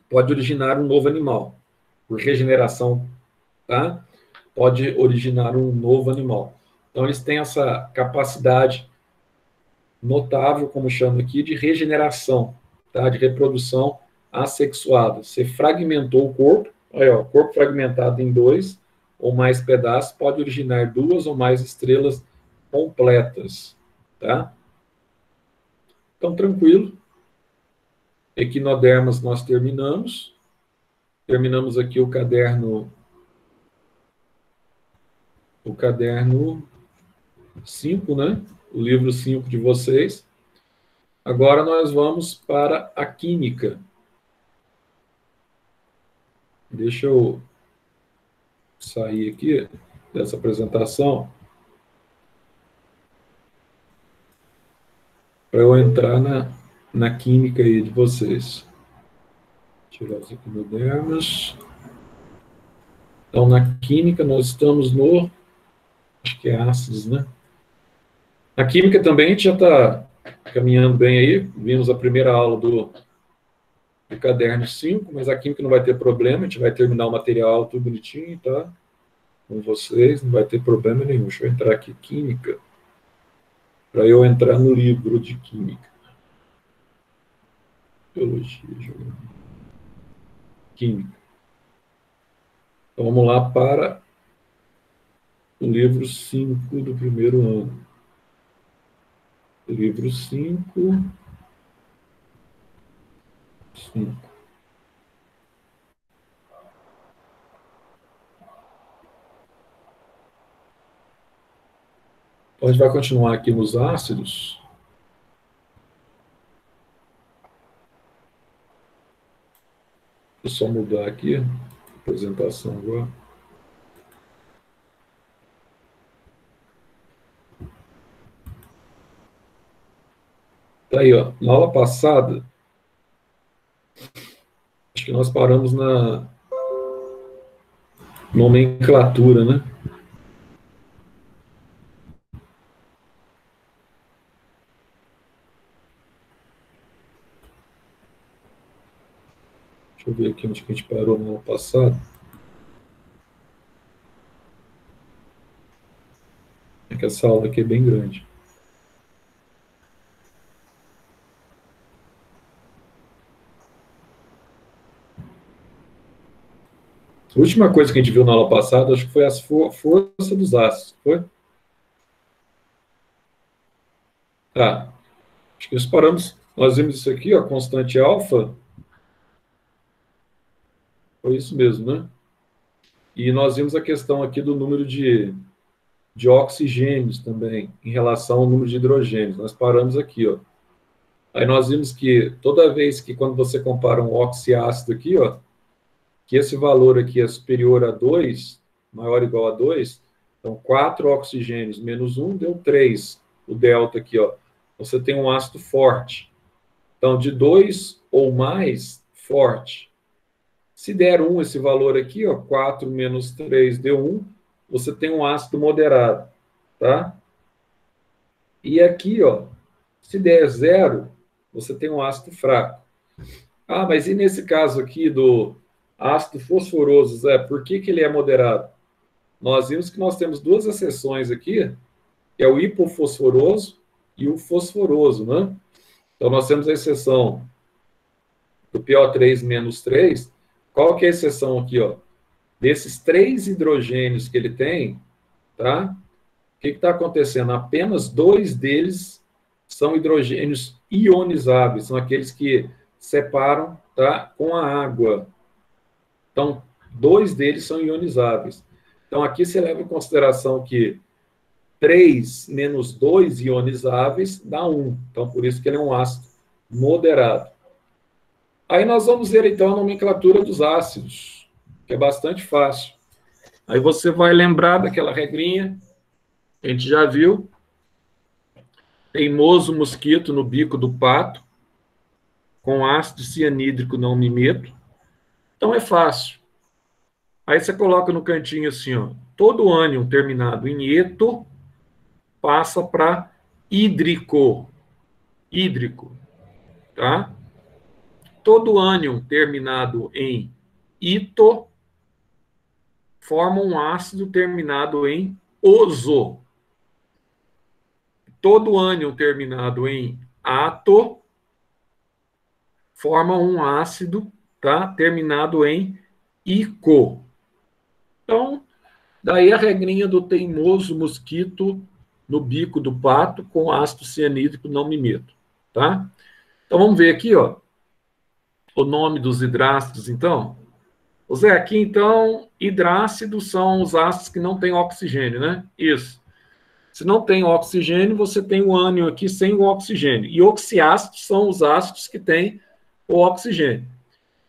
pode originar um novo animal, por regeneração, tá? Pode originar um novo animal. Então, eles têm essa capacidade notável, como chama aqui, de regeneração, tá? De reprodução assexuada. Você fragmentou o corpo, aí, ó, corpo fragmentado em dois ou mais pedaços pode originar duas ou mais estrelas completas, tá? Então, tranquilo. Equinodermas nós terminamos. Terminamos aqui o caderno 5, né? O livro 5 de vocês. Agora nós vamos para a química. Deixa eu sair aqui dessa apresentação para eu entrar na química aí de vocês. Tirar os equinodermas. Então, na química, nós estamos no... Acho que é ácidos, né? Na química também a gente já está caminhando bem aí. Vimos a primeira aula do caderno 5, mas a química não vai ter problema. A gente vai terminar o material tudo bonitinho, tá? Com vocês, não vai ter problema nenhum. Deixa eu entrar aqui, química, para eu entrar no livro de química. Biologia, química. Então, vamos lá para o livro 5 do primeiro ano. Livro 5. Então, a gente vai continuar aqui nos ácidos. Deixa eu só mudar aqui a apresentação agora. Tá aí, ó. Na aula passada, acho que nós paramos na nomenclatura, né? Deixa eu ver aqui onde que a gente parou no ano passado. É que essa aula aqui é bem grande. A última coisa que a gente viu na aula passada, acho que foi a força dos ácidos, foi? Tá. Acho que nós paramos, nós vimos isso aqui, ó, constante alfa. Foi isso mesmo, né? E nós vimos a questão aqui do número de oxigênios também, em relação ao número de hidrogênios. Nós paramos aqui, ó. Aí nós vimos que toda vez que, quando você compara um oxiácido aqui, ó, que esse valor aqui é superior a 2, maior ou igual a 2, então 4 oxigênios menos 1 deu 3, o delta aqui, ó. Você tem um ácido forte. Então, de 2 ou mais, forte. Se der 1 esse valor aqui, ó, 4 menos 3 deu 1, você tem um ácido moderado, tá? E aqui, ó, se der 0, você tem um ácido fraco. Ah, mas e nesse caso aqui do ácido fosforoso, Zé, por que que ele é moderado? Nós vimos que nós temos duas exceções aqui, que é o hipofosforoso e o fosforoso, né? Então, nós temos a exceção do PO3 menos 3. Qual que é a exceção aqui, ó? Desses 3 hidrogênios que ele tem, tá? O que está acontecendo? Apenas 2 deles são hidrogênios ionizáveis, são aqueles que separam, tá, com a água. Então, 2 deles são ionizáveis. Então, aqui você leva em consideração que 3 menos 2 ionizáveis dá 1. Então, por isso que ele é um ácido moderado. Aí nós vamos ver, então, a nomenclatura dos ácidos, que é bastante fácil. Aí você vai lembrar daquela regrinha, a gente já viu. Teimoso mosquito no bico do pato, com ácido cianídrico não me meto. Então é fácil. Aí você coloca no cantinho assim, ó, todo ânion terminado em eto passa para hídrico. Hídrico, tá? Todo ânion terminado em ito forma um ácido terminado em oso. Todo ânion terminado em ato forma um ácido, tá, terminado em ico. Então, daí a regrinha do teimoso mosquito no bico do pato com ácido cianídrico não me meto, tá? Então vamos ver aqui, ó, o nome dos hidrácidos, então. O Zé, aqui então, hidrácidos são os ácidos que não têm oxigênio, né? Isso. Se não tem oxigênio, você tem o ânion aqui sem o oxigênio. E oxiácidos são os ácidos que têm o oxigênio.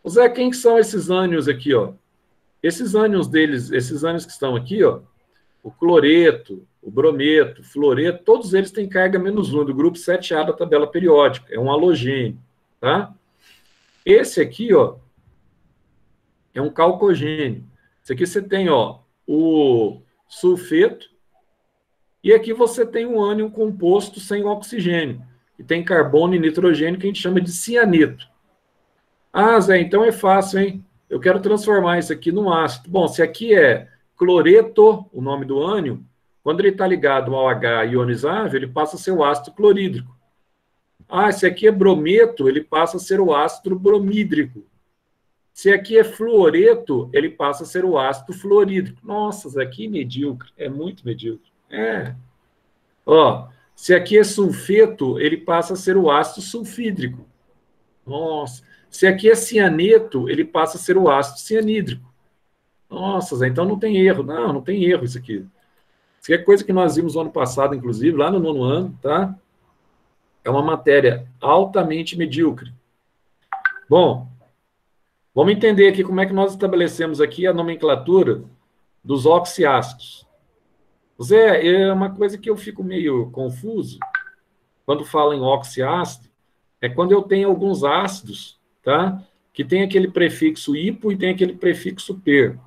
O Zé, quem que são esses ânions aqui, ó? Esses ânions deles, esses ânions que estão aqui, ó, o cloreto, o brometo, o fluoreto, todos eles têm carga menos 1, do grupo 7A da tabela periódica. É um halogênio, tá? Esse aqui, ó, é um calcogênio. Esse aqui você tem, ó, o sulfeto, e aqui você tem um ânion composto sem oxigênio, que tem carbono e nitrogênio, que a gente chama de cianeto. Ah, Zé, então é fácil, hein? Eu quero transformar isso aqui num ácido. Bom, se aqui é cloreto, o nome do ânion, quando ele está ligado ao H ionizável, ele passa a ser o ácido clorídrico. Ah, se aqui é brometo, ele passa a ser o ácido bromídrico. Se aqui é fluoreto, ele passa a ser o ácido fluorídrico. Nossa, Zé, que medíocre. É muito medíocre. É. Ó, se aqui é sulfeto, ele passa a ser o ácido sulfídrico. Nossa. Se aqui é cianeto, ele passa a ser o ácido cianídrico. Nossa, Zé, então não tem erro. Não, não tem erro isso aqui. Isso aqui é coisa que nós vimos no ano passado, inclusive, lá no 9º ano, tá? É uma matéria altamente medíocre. Bom, vamos entender aqui como é que nós estabelecemos aqui a nomenclatura dos oxiácidos. Zé, é uma coisa que eu fico meio confuso quando falo em oxiácido, é quando eu tenho alguns ácidos, tá? Que tem aquele prefixo hipo e tem aquele prefixo per.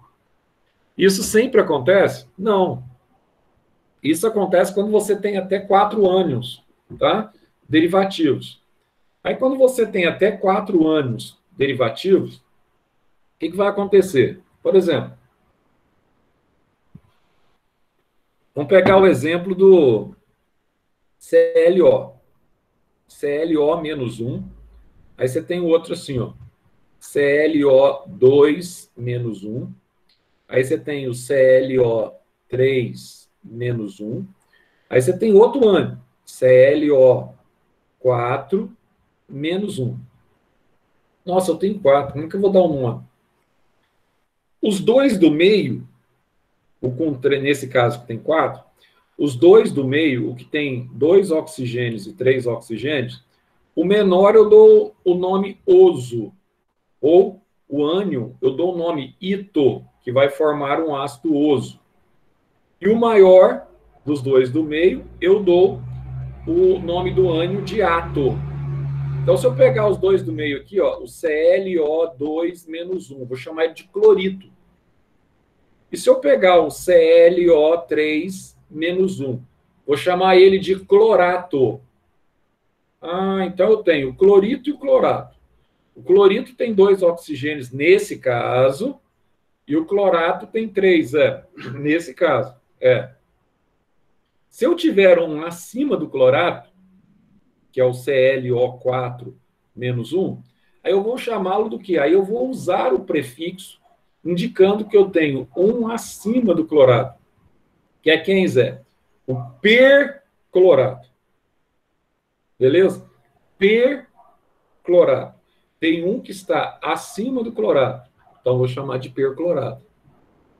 Isso sempre acontece? Não. Isso acontece quando você tem até 4 ânions, tá? Derivativos. Aí, quando você tem até 4 ânions derivativos, que vai acontecer? Por exemplo, vamos pegar o exemplo do CLO. CLO menos 1. Aí você tem o outro assim, ó. CLO2 menos 1. Aí você tem o CLO3 menos 1. Aí você tem outro ânion, CLO4 menos 1. Nossa, eu tenho 4. Como é que eu vou dar um nome? Os dois do meio, nesse caso que tem 4, os dois do meio, o que tem 2 oxigênios e 3 oxigênios, o menor eu dou o nome oso, ou o ânion eu dou o nome ito, que vai formar um ácido oso. E o maior dos dois do meio, eu dou o nome do ânion de ato. Então, se eu pegar os dois do meio aqui, ó, o ClO2 menos 1, vou chamar ele de clorito. E se eu pegar o ClO3 menos 1, vou chamar ele de clorato. Ah, então eu tenho o clorito e o clorato. O clorito tem 2 oxigênios nesse caso, e o clorato tem 3, nesse caso. Se eu tiver um acima do clorato, que é o ClO4 menos 1, aí eu vou chamá-lo do que? Aí eu vou usar o prefixo indicando que eu tenho um acima do clorato, que é quem, Zé? O perclorato. Beleza? Perclorato. Tem um que está acima do clorato, então eu vou chamar de perclorato.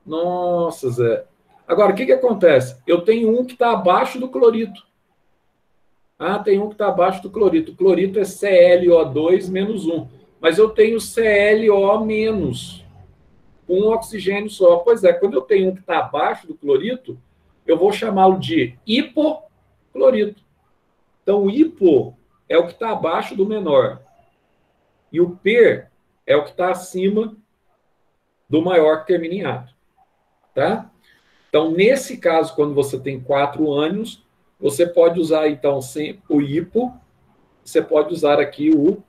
Nossa, Zé. Agora, o que acontece? Eu tenho um que está abaixo do clorito. Ah, tem um que está abaixo do clorito. O clorito é ClO2 menos 1. Mas eu tenho ClO menos, um oxigênio só. Pois é, quando eu tenho um que está abaixo do clorito, eu vou chamá-lo de hipoclorito. Então, o hipo é o que está abaixo do menor. E o per é o que está acima do maior que termina em ato. Tá? Então, nesse caso, quando você tem 4 ânions, você pode usar, então, o hipo, você pode usar aqui o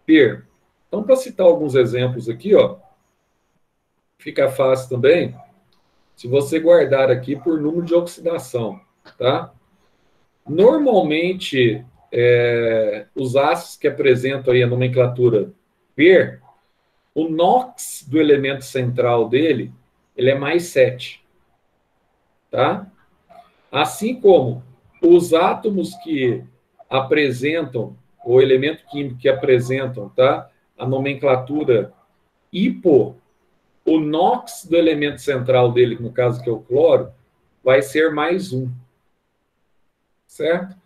per. Então, para citar alguns exemplos aqui, ó, fica fácil também, se você guardar aqui por número de oxidação, tá? Normalmente, os ácidos que apresentam aí a nomenclatura per, o NOx do elemento central dele, ele é mais 7, tá? Assim como os átomos que apresentam, o elemento químico que apresentam, tá? A nomenclatura hipo, o NOx do elemento central dele, no caso que é o cloro, vai ser mais 1. Certo?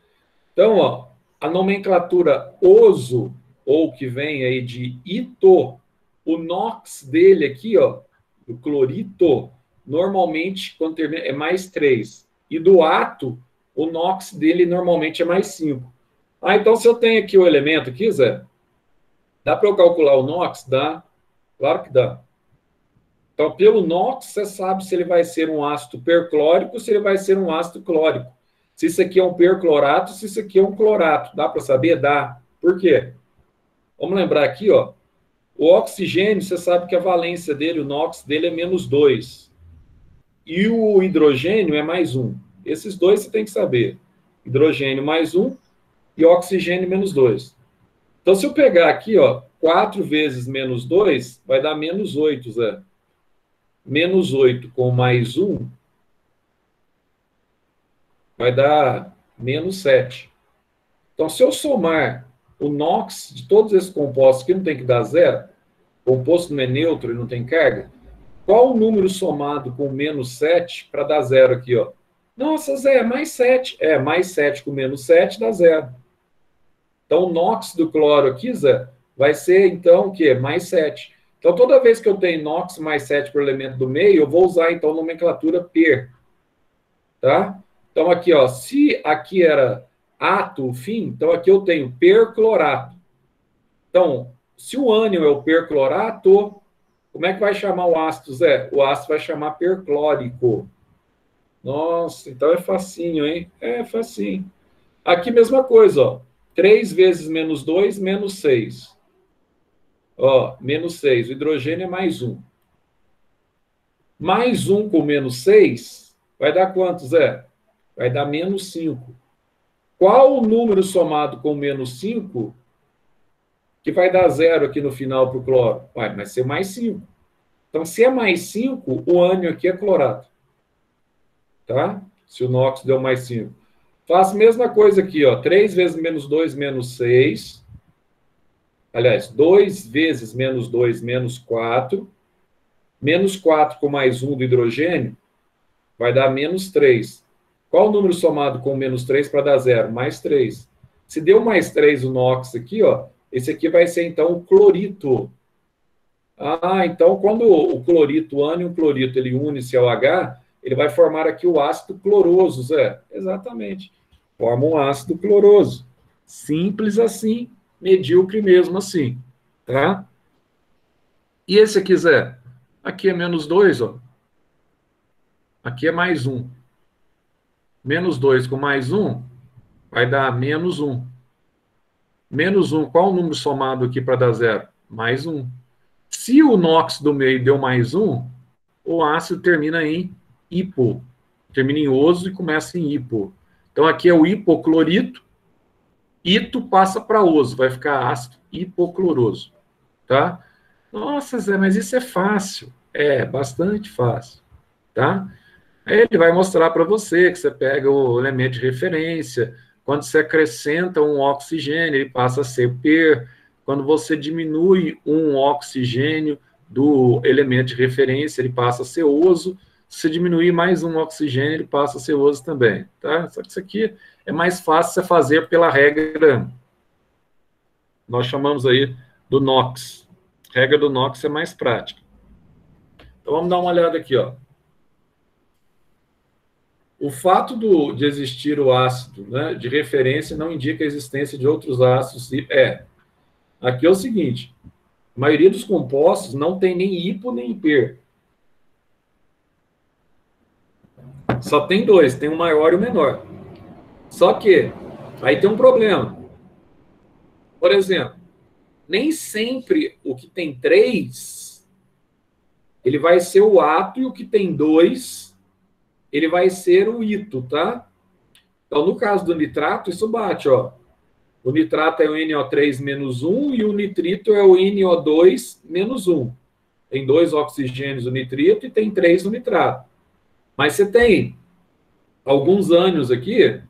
Então, ó, a nomenclatura oso, ou que vem aí de ito, o NOx dele aqui, ó, do clorito, normalmente, quando termina, é mais 3. E do ato, o NOx dele normalmente é mais 5. Ah, então se eu tenho aqui o elemento aqui, Zé, dá para eu calcular o NOx? Dá. Claro que dá. Então, pelo NOx, você sabe se ele vai ser um ácido perclórico ou se ele vai ser um ácido clórico. Se isso aqui é um perclorato, se isso aqui é um clorato. Dá para saber? Dá. Por quê? Vamos lembrar aqui, ó. O oxigênio, você sabe que a valência dele, o NOx dele é menos 2. E o hidrogênio é mais 1. Esses dois você tem que saber. Hidrogênio mais 1 e oxigênio menos 2. Então, se eu pegar aqui, ó, 4 vezes menos 2, vai dar menos 8, Zé. Menos 8 com mais 1 vai dar menos 7. Então, se eu somar o NOx de todos esses compostos que não tem que dar zero, composto não é neutro e não tem carga, qual o número somado com menos 7 para dar zero aqui, ó? Nossa, Zé, mais 7. Mais 7 com menos 7 dá zero. Então, o NOx do cloro aqui, Zé, vai ser, então, o quê? Mais 7. Então, toda vez que eu tenho NOx mais 7 por elemento do meio, eu vou usar, então, a nomenclatura per. Tá? Então, aqui, ó, se aqui era ato, o fim, então aqui eu tenho perclorato. Então, se o ânion é o perclorato, como é que vai chamar o ácido, Zé? O ácido vai chamar perclórico. Nossa, então é facinho, hein? É facinho. Aqui, mesma coisa, ó. 3 vezes menos 2, menos 6. Ó, menos 6. O hidrogênio é mais 1. Mais 1 com menos 6 vai dar quanto, Zé? Vai dar menos 5. Qual o número somado com menos 5 que vai dar 0 aqui no final para o cloro? Vai ser mais 5. Então, se é mais 5, o ânion aqui é clorato. Tá? Se o NOx deu mais 5. Faço a mesma coisa aqui, ó. 3 vezes menos 2, menos 6. Aliás, 2 vezes menos 2, menos 4. Menos 4 com mais 1 do hidrogênio vai dar menos 3. Qual o número somado com menos 3 para dar 0? Mais 3. Se deu mais 3 o NOx aqui, ó, esse aqui vai ser, então, o clorito. Ah, então, quando o clorito, o ânion clorito, ele une-se ao H, ele vai formar aqui o ácido cloroso, Zé. Exatamente. Forma um ácido cloroso. Simples assim, medíocre mesmo assim. Tá? E esse aqui, Zé? Aqui é menos 2, ó. Aqui é mais 1. Menos 2 com mais 1 vai dar menos 1. Menos 1, qual o número somado aqui para dar 0? Mais 1. Se o NOx do meio deu mais 1, o ácido termina em hipo. Termina em oso e começa em hipo. Então, aqui é o hipoclorito. Ito passa para oso, vai ficar ácido hipocloroso. Tá? Nossa, Zé, mas isso é fácil. É, bastante fácil. Tá? Aí ele vai mostrar para você que você pega o elemento de referência. Quando você acrescenta um oxigênio, ele passa a ser per. Quando você diminui um oxigênio do elemento de referência, ele passa a ser oso. Se você diminuir mais um oxigênio, ele passa a ser oso também. Tá? Só que isso aqui é mais fácil você fazer pela regra. Nós chamamos aí do NOx. A regra do NOx é mais prática. Então vamos dar uma olhada aqui, ó. O fato de existir o ácido, né, de referência não indica a existência de outros ácidos. Aqui é o seguinte, a maioria dos compostos não tem nem hipo nem hiper. Só tem dois, tem o maior e o menor. Só que, aí tem um problema. Por exemplo, nem sempre o que tem 3, ele vai ser o ato, e o que tem 2, ele vai ser o ito, tá? Então, no caso do nitrato, isso bate, ó. O nitrato é o NO3 menos 1 e o nitrito é o NO2 menos 1. Tem 2 oxigênios no nitrito e tem 3 no nitrato. Mas você tem alguns ânions aqui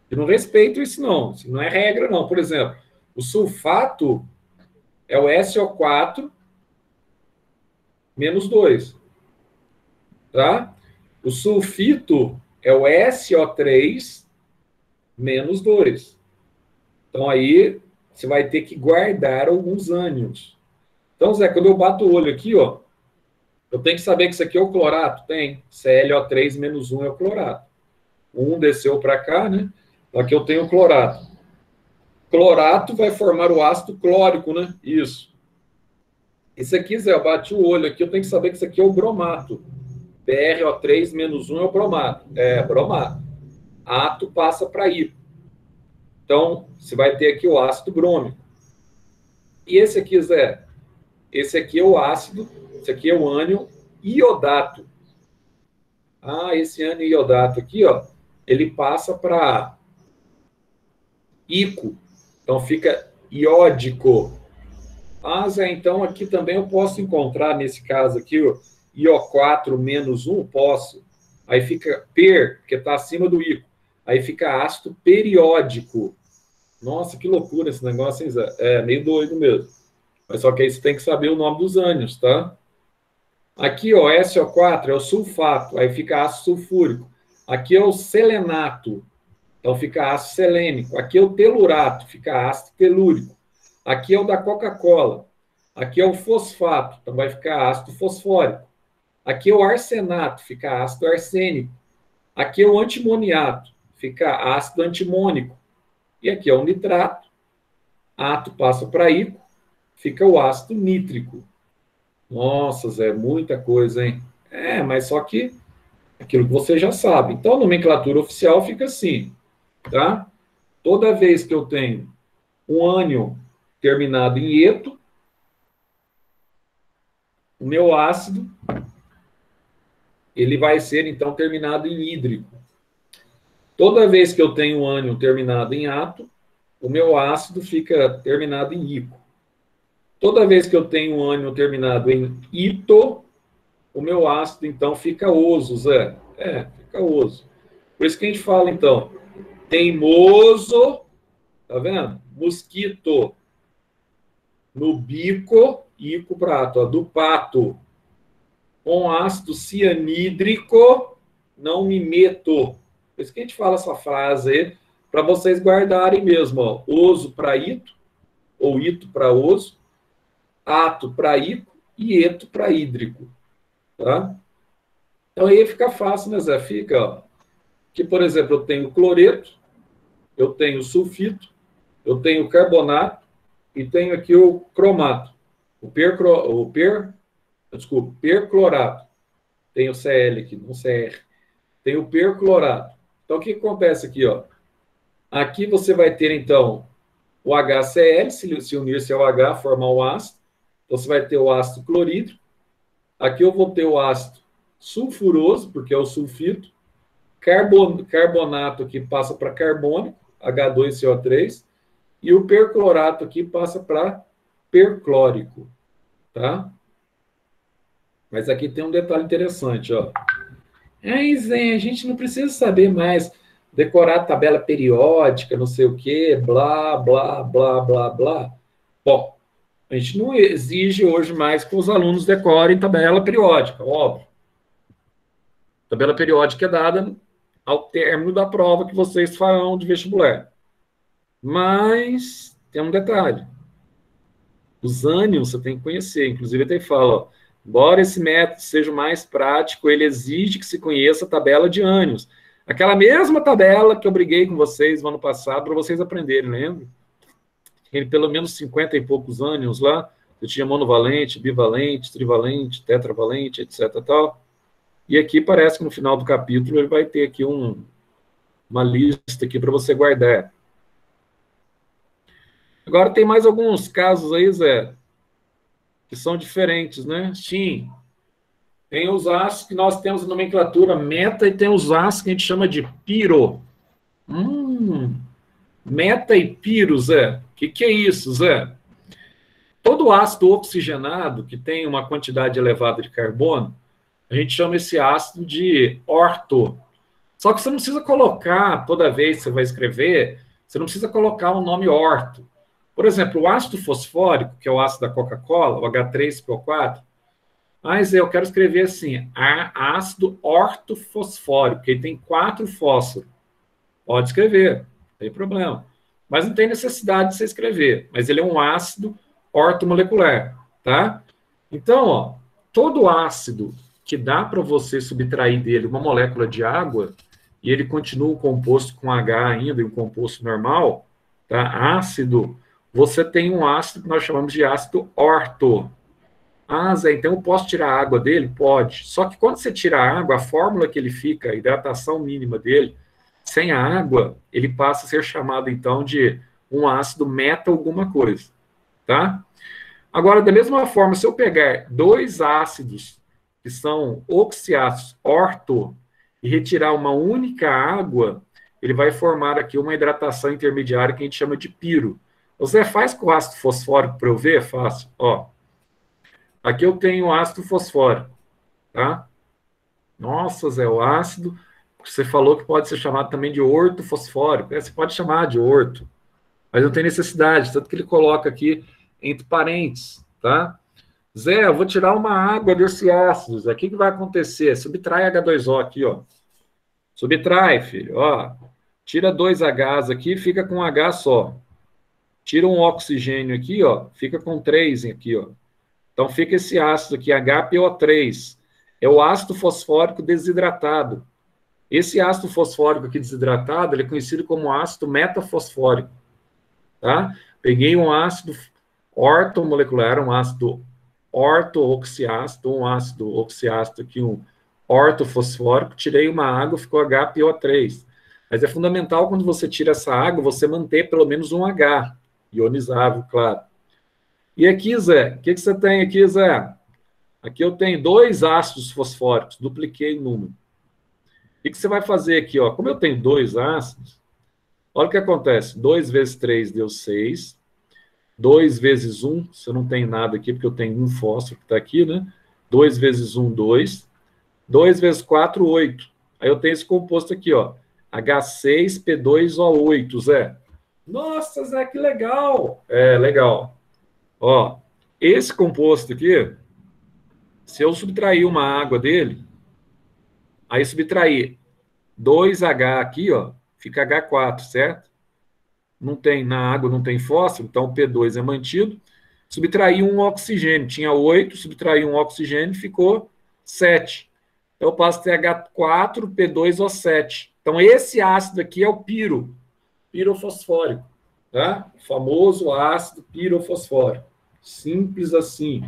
que não respeitam isso, não. Isso não é regra, não. Por exemplo, o sulfato é o SO4 menos 2. Tá? O sulfito é o SO3 menos 2. Então, aí, você vai ter que guardar alguns ânions. Então, Zé, quando eu bato o olho aqui, ó, eu tenho que saber que isso aqui é o clorato? Tem. ClO3 menos 1 é o clorato. Um desceu para cá, né? Então, aqui eu tenho o clorato. Clorato vai formar o ácido clórico, né? Isso. Isso aqui, Zé, eu bati o olho aqui, eu tenho que saber que isso aqui é o bromato. BrO3 menos 1 é o bromato. É, bromato. Ato passa para hipo. Então, você vai ter aqui o ácido brômico. E esse aqui, Zé? Esse aqui é o ácido, esse aqui é o ânion iodato. Ah, esse ânion iodato aqui, ó, ele passa para ico. Então, fica iódico. Ah, Zé, então aqui também eu posso encontrar, nesse caso aqui, o IO4 menos 1, posso. Aí fica per, que está acima do ico. Aí fica ácido periódico. Nossa, que loucura esse negócio, hein, Zé? É meio doido mesmo. Mas só que aí você tem que saber o nome dos ânions, tá? Aqui, ó, SO4 é o sulfato, aí fica ácido sulfúrico. Aqui é o selenato, então fica ácido selênico. Aqui é o telurato, fica ácido telúrico. Aqui é o da Coca-Cola. Aqui é o fosfato, então vai ficar ácido fosfórico. Aqui é o arsenato, fica ácido arsênico. Aqui é o antimoniato, fica ácido antimônico. E aqui é o nitrato. Ato passa para ico, fica o ácido nítrico. Nossa, Zé, muita coisa, hein? É, mas só que aquilo que você já sabe. Então, a nomenclatura oficial fica assim, tá? Toda vez que eu tenho um ânion terminado em eto, o meu ácido, ele vai ser, então, terminado em hídrico. Toda vez que eu tenho um ânion terminado em ato, o meu ácido fica terminado em ico. Toda vez que eu tenho um ânion terminado em ito, o meu ácido, então, fica oso, Zé. Fica oso. Por isso que a gente fala, então, teimoso, tá vendo? Mosquito no bico, ico prato, ó, do pato, com ácido cianídrico, não me meto. Por isso que a gente fala essa frase aí, para vocês guardarem mesmo, ó, oso para ito, ou ito para oso, ato para ico e eto para hídrico, tá? Então aí fica fácil, né, Zé? Fica, ó, que, por exemplo, eu tenho cloreto, eu tenho sulfito, eu tenho carbonato e tenho aqui o cromato, perclorato. Tem o Cl aqui, não Cr. Tem o perclorato. Então, o que acontece aqui, ó? Aqui você vai ter, então, o HCl, se unir-se ao H, formar o ácido. Então, você vai ter o ácido clorídrico. Aqui eu vou ter o ácido sulfuroso, porque é o sulfito. Carbonato aqui passa para carbônico, H2CO3. E o perclorato aqui passa para perclórico, tá? Mas aqui tem um detalhe interessante, ó. Zé, a gente não precisa saber mais decorar a tabela periódica, não sei o quê, blá, blá, blá, blá, blá. Bom, a gente não exige hoje mais que os alunos decorem tabela periódica, óbvio. Tabela periódica é dada ao término da prova que vocês farão de vestibular. Mas tem um detalhe. Os ânions você tem que conhecer. Inclusive, ele fala, ó, embora esse método seja mais prático, ele exige que se conheça a tabela de ânions. Aquela mesma tabela que eu briguei com vocês no ano passado para vocês aprenderem, lembra? Tem pelo menos 50 e poucos ânions lá. Eu tinha monovalente, bivalente, trivalente, tetravalente, etc. Tal. E aqui parece que no final do capítulo ele vai ter aqui uma lista aqui para você guardar. Agora tem mais alguns casos aí, Zé, que são diferentes, né? Sim. Tem os ácidos que nós temos em nomenclatura meta e tem os ácidos que a gente chama de piro. Meta e piro, Zé. O que é isso, Zé? Todo ácido oxigenado que tem uma quantidade elevada de carbono, a gente chama esse ácido de orto. Só que você não precisa colocar, toda vez que você vai escrever, você não precisa colocar o nome orto. Por exemplo, o ácido fosfórico, que é o ácido da Coca-Cola, o H3PO4, mas eu quero escrever assim, ácido ortofosfórico, que ele tem 4 fósforos. Pode escrever, não tem problema. Mas não tem necessidade de você escrever. Mas ele é um ácido ortomolecular, tá? Então, ó, todo ácido que dá para você subtrair dele uma molécula de água, e ele continua o composto com H ainda, e um composto normal, tá? Ácido, você tem um ácido que nós chamamos de ácido orto. Zé, então eu posso tirar a água dele? Pode. Só que quando você tira a água, a fórmula que ele fica, a hidratação mínima dele, sem a água, ele passa a ser chamado, então, de um ácido meta alguma coisa, tá? Agora, da mesma forma, se eu pegar 2 ácidos que são oxiácidos orto e retirar uma única água, ele vai formar aqui uma hidratação intermediária que a gente chama de piro. Você faz com ácido fosfórico para eu ver? Fácil. Ó, aqui eu tenho ácido fosfórico, tá? Nossa, Zé, o ácido, você falou que pode ser chamado também de ortofosfórico. Você pode chamar de orto, mas não tem necessidade, tanto que ele coloca aqui entre parênteses, tá? Zé, eu vou tirar uma água desse ácido, Zé. O que vai acontecer? Subtrai H2O aqui, ó. Subtrai, filho, ó. Tira 2 Hs aqui, fica com um H só. Tira um oxigênio aqui, ó, fica com 3 aqui, ó. Então fica esse ácido aqui, HPO3. É o ácido fosfórico desidratado. Esse ácido fosfórico aqui desidratado, ele é conhecido como ácido metafosfórico, tá? Peguei um ácido ortomolecular, um ácido ortooxiácido, um ácido oxiácido aqui, um ortofosfórico, tirei uma água, ficou HPO3. Mas é fundamental, quando você tira essa água, você manter pelo menos um H, ionizável, claro. E aqui, Zé, o que você tem aqui, Zé? Aqui eu tenho 2 ácidos fosfóricos, dupliquei o número. O que você vai fazer aqui? Ó? Como eu tenho 2 ácidos, olha o que acontece. 2 vezes 3 deu 6. 2 vezes 1, se eu não tenho nada aqui, porque eu tenho um fósforo que está aqui, né? 2 vezes 1, 2. 2 vezes 4, 8. Aí eu tenho esse composto aqui, ó. H6P2O8, Zé. Nossa, Zé, que legal! É, legal. Ó, esse composto aqui, se eu subtrair uma água dele, aí subtrair 2H aqui, ó, fica H4, certo? Não tem, na água não tem fósforo, então o P2 é mantido. Subtrair um oxigênio, tinha 8, subtrair um oxigênio, ficou 7. Então eu passo a ter H4P2O7. Então esse ácido aqui é o pirofosfórico, tá? O famoso ácido pirofosfórico. Simples assim.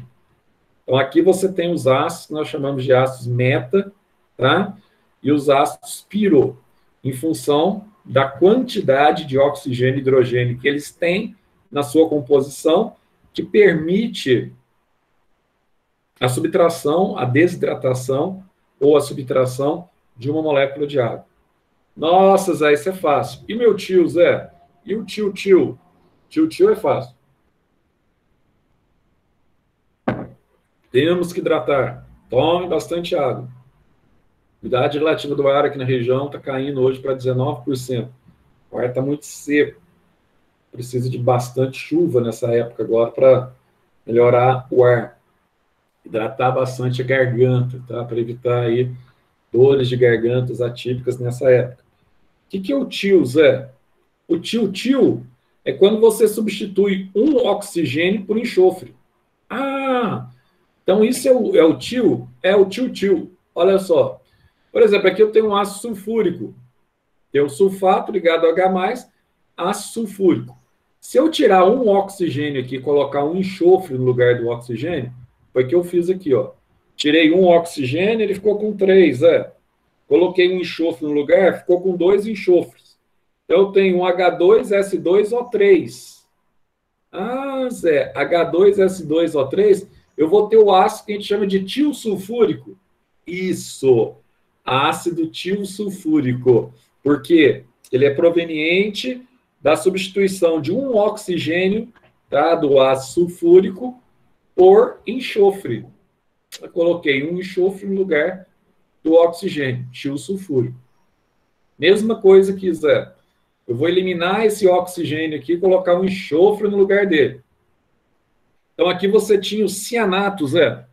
Então aqui você tem os ácidos que nós chamamos de ácidos meta, tá? E os ácidos piro, em função da quantidade de oxigênio e hidrogênio que eles têm na sua composição, que permite a subtração, a desidratação ou a subtração de uma molécula de água. Nossa, Zé, isso é fácil. E meu tio, Zé? E o tio? Tio é fácil. Temos que hidratar. Tome bastante água. A umidade relativa do ar aqui na região está caindo hoje para 19%. O ar está muito seco. Precisa de bastante chuva nessa época agora para melhorar o ar. Hidratar bastante a garganta, tá? Para evitar aí dores de gargantas atípicas nessa época. O que é o tio, Zé? O tio é quando você substitui um oxigênio por enxofre. Ah, então isso é o tio? É o tio. Olha só. Por exemplo, aqui eu tenho um ácido sulfúrico. Tem um sulfato ligado a H+, ácido sulfúrico. Se eu tirar um oxigênio aqui e colocar um enxofre no lugar do oxigênio, foi o que eu fiz aqui, ó. Tirei um oxigênio, ele ficou com 3, Coloquei um enxofre no lugar, ficou com 2 enxofres. Então, eu tenho um H2S2O3. Ah, Zé, H2S2O3, eu vou ter o ácido que a gente chama de tio sulfúrico. Isso, ácido tio sulfúrico. Porque ele é proveniente da substituição de um oxigênio, tá, do ácido sulfúrico por enxofre. Eu coloquei um enxofre no lugar do oxigênio, tio sulfúrico. Mesma coisa que, Zé. Eu vou eliminar esse oxigênio aqui e colocar um enxofre no lugar dele. Então, aqui você tinha o cianato, Zé.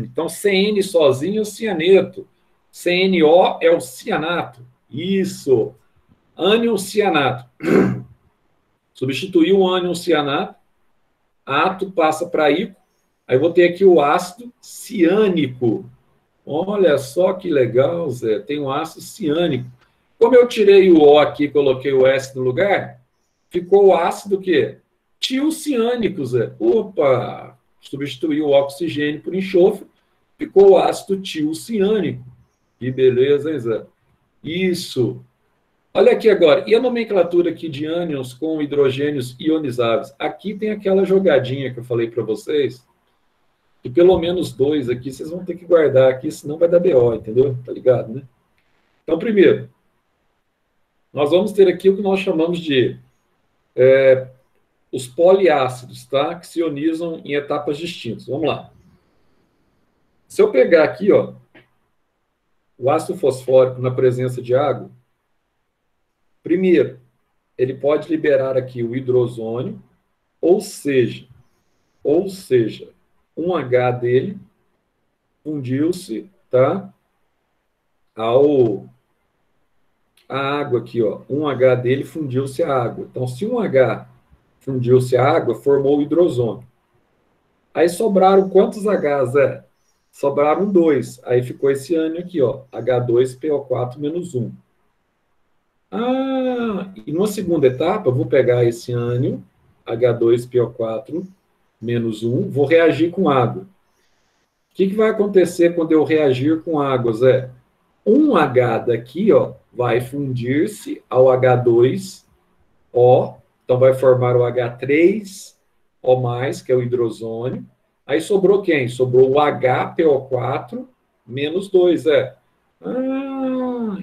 Então, CN sozinho é o cianeto. CNO é o cianato. Isso. Ânion cianato. Substituiu o ânion cianato. Ato passa para ico. Aí eu vou ter aqui o ácido ciânico. Olha só que legal, Zé. Tem um ácido ciânico. Como eu tirei o O aqui e coloquei o S no lugar, ficou o ácido o quê? Tiociânico, Zé. Opa! Substituiu o oxigênio por enxofre, ficou o ácido tiociânico. Que beleza, hein, Zé? Isso. Olha aqui agora. E a nomenclatura aqui de ânions com hidrogênios ionizáveis? Aqui tem aquela jogadinha que eu falei para vocês, que pelo menos 2 aqui vocês vão ter que guardar aqui, senão vai dar BO, entendeu? Tá ligado, né? Então, primeiro, nós vamos ter aqui o que nós chamamos de os poliácidos, tá? Que se ionizam em etapas distintas. Vamos lá. Se eu pegar aqui, ó, o ácido fosfórico na presença de água, primeiro, ele pode liberar aqui o hidrozônio, ou seja, um H dele fundiu-se, tá? A água aqui, ó, um H dele fundiu-se a água. Então, se um H fundiu-se a água, formou o hidrozônio. Aí sobraram quantos Hs, Zé? Sobraram 2. Aí ficou esse ânion aqui, ó, H2PO4-1. Ah, e numa segunda etapa, eu vou pegar esse ânion, H2PO4-1, vou reagir com água. O que vai acontecer quando eu reagir com água, Zé? Um H daqui, ó, vai fundir-se ao H2O, então vai formar o H3O+, que é o hidrozônio. Aí sobrou quem? Sobrou o HPO4 menos 2,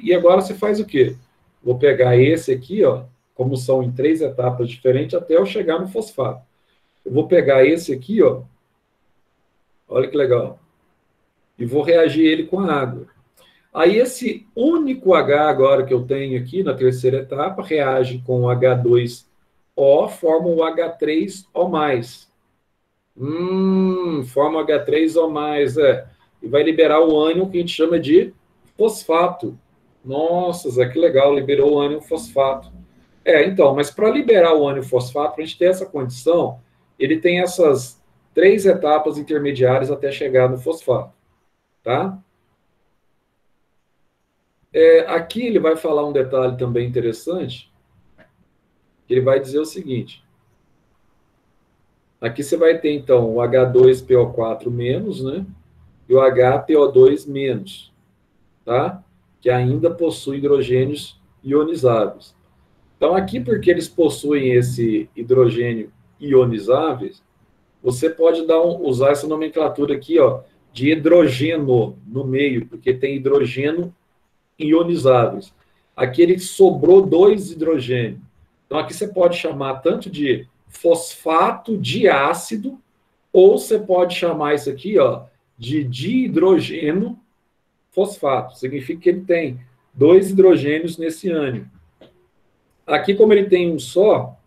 e agora você faz o quê? Vou pegar esse aqui, ó, como são em 3 etapas diferentes, até eu chegar no fosfato. Eu vou pegar esse aqui, ó, olha que legal, e vou reagir ele com a água. Aí esse único H agora que eu tenho aqui na terceira etapa reage com o H2O, forma o H3O+. Forma H3O+, e vai liberar o ânion que a gente chama de fosfato. Nossa, Zé, que legal, liberou o ânion fosfato. Então, mas para liberar o ânion fosfato, para a gente ter essa condição, ele tem essas 3 etapas intermediárias até chegar no fosfato, tá? Aqui ele vai falar um detalhe também interessante, ele vai dizer o seguinte, aqui você vai ter, então, o H2PO4-, né? E o HPO2-, tá? Que ainda possui hidrogênios ionizáveis. Então, aqui, porque eles possuem esse hidrogênio ionizáveis, você pode usar essa nomenclatura aqui, ó, de hidrogeno no meio, porque tem hidrogênio ionizáveis. Aqui ele sobrou 2 hidrogênios. Então, aqui você pode chamar tanto de fosfato diácido, ou você pode chamar isso aqui, ó, de dihidrogênio fosfato. Significa que ele tem 2 hidrogênios nesse ânion. Aqui, como ele tem um só,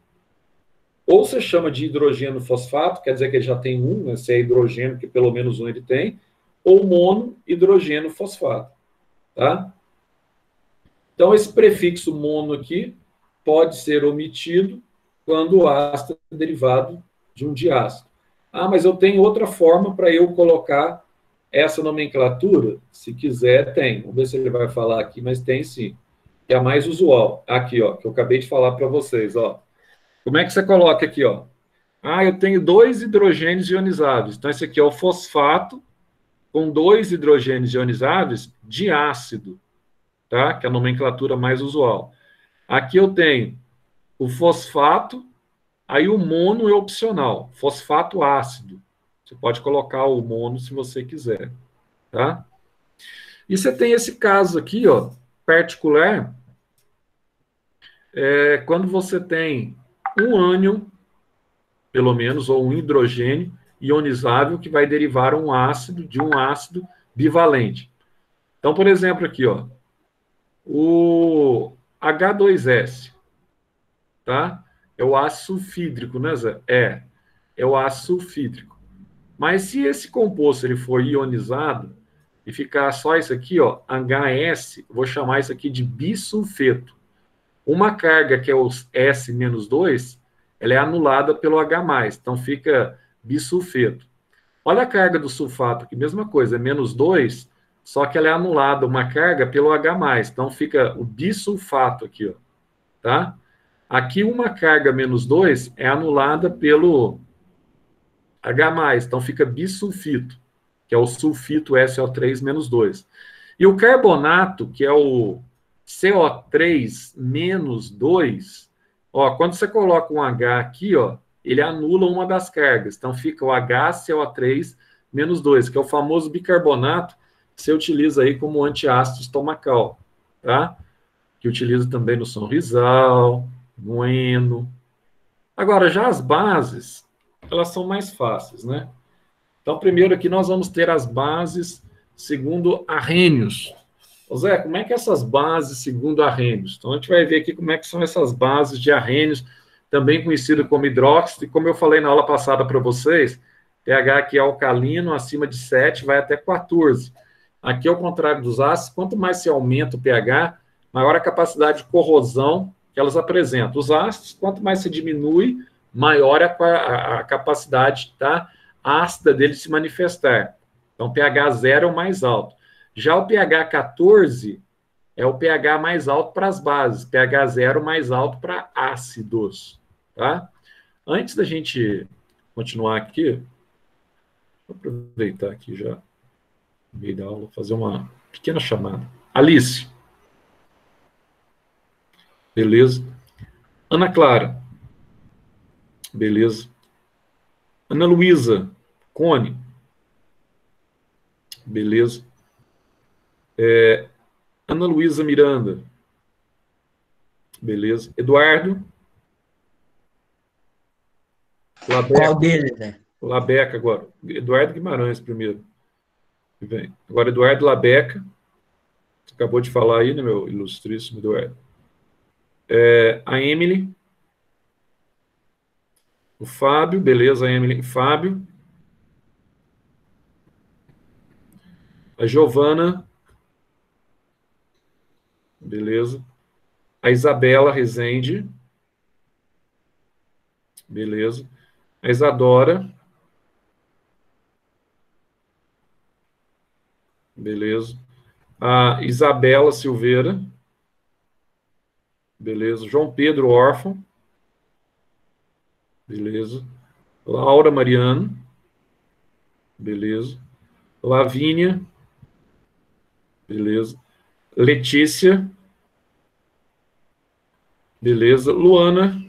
ou você chama de hidrogênio fosfato, quer dizer que ele já tem um, né, se é hidrogênio, que pelo menos um ele tem, ou monohidrogênio fosfato, tá? Então, esse prefixo mono aqui pode ser omitido quando o ácido é derivado de um diácido. Mas eu tenho outra forma para eu colocar essa nomenclatura? Se quiser, tem. Vamos ver se ele vai falar aqui, mas tem sim. Que é a mais usual. Aqui, ó, que eu acabei de falar para vocês, ó. Como é que você coloca aqui, ó? Eu tenho 2 hidrogênios ionizáveis. Então, esse aqui é o fosfato com 2 hidrogênios ionizáveis de ácido, tá? Que é a nomenclatura mais usual. Aqui eu tenho o fosfato, aí o mono é opcional, fosfato ácido. Você pode colocar o mono se você quiser, tá? E você tem esse caso aqui, ó, particular, quando você tem um ânion, pelo menos, ou um hidrogênio ionizável que vai derivar de um ácido bivalente. Então, por exemplo, aqui, ó, o H2S, tá? É o ácido sulfídrico, né, Zé? É o ácido sulfídrico. Mas se esse composto ele for ionizado e ficar só isso aqui, ó, HS, vou chamar isso aqui de bisulfeto. Uma carga que é o S-2, ela é anulada pelo H+, então fica bisulfeto. Olha a carga do sulfato aqui, mesma coisa, é -2, só que ela é anulada uma carga pelo H+, então fica o bisulfato aqui, ó, tá? Aqui uma carga -2 é anulada pelo H+, então fica bisulfito, que é o sulfito SO3-2. E o carbonato, que é o CO3-2, ó, quando você coloca um H aqui, ó, ele anula uma das cargas. Então fica o HCO3-2, que é o famoso bicarbonato que você utiliza aí como antiácido estomacal, tá? Que utiliza também no Sonrisal, no Eno. Agora, já as bases, elas são mais fáceis, né? Então, primeiro aqui nós vamos ter as bases segundo Arrhenius. Ô Zé, como é que é essas bases segundo Arrhenius? Então, a gente vai ver aqui como é que são essas bases de Arrhenius, também conhecido como hidróxido, e como eu falei na aula passada para vocês, pH aqui é alcalino, acima de 7, vai até 14. Aqui, ao contrário dos ácidos, quanto mais se aumenta o pH, maior a capacidade de corrosão que elas apresentam. Os ácidos, quanto mais se diminui, maior a capacidade, tá, ácida dele se manifestar. Então, pH 0 é o mais alto. Já o pH 14 é o pH mais alto para as bases, pH 0 mais alto para ácidos, tá? Antes da gente continuar aqui, vou aproveitar aqui já, no meio da aula, fazer uma pequena chamada. Alice. Beleza. Ana Clara. Beleza. Ana Luísa. Cone. Beleza. Ana Luísa Miranda. Beleza. Eduardo. Labeca. Qual deles, né? Labeca agora. Eduardo Guimarães primeiro. Vem. Agora Eduardo Labeca. Você acabou de falar aí, né, meu ilustríssimo Eduardo? A Emily. O Fábio. Beleza, a Emily. Fábio. A Giovana. Beleza. A Isabela Rezende. Beleza. A Isadora. Beleza. A Isabela Silveira. Beleza. João Pedro Órfão. Beleza. Laura Mariano. Beleza. Lavínia. Beleza. Letícia. Beleza. Luana.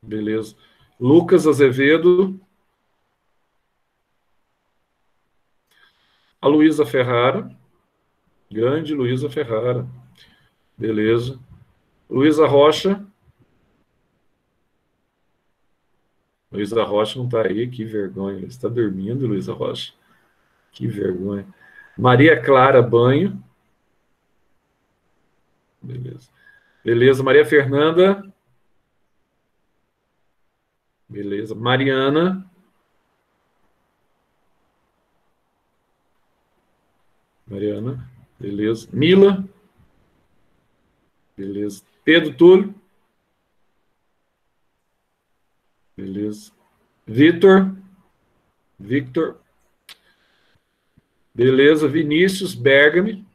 Beleza. Lucas Azevedo. A Luísa Ferrara. Grande Luísa Ferrara. Beleza. Luísa Rocha. Luísa Rocha não está aí, que vergonha. Está dormindo, Luísa Rocha. Que vergonha. Maria Clara Banho. Beleza. Beleza. Maria Fernanda. Beleza. Mariana. Mariana. Beleza. Mila. Beleza. Pedro Túlio. Beleza. Victor. Beleza. Vinícius Bergami.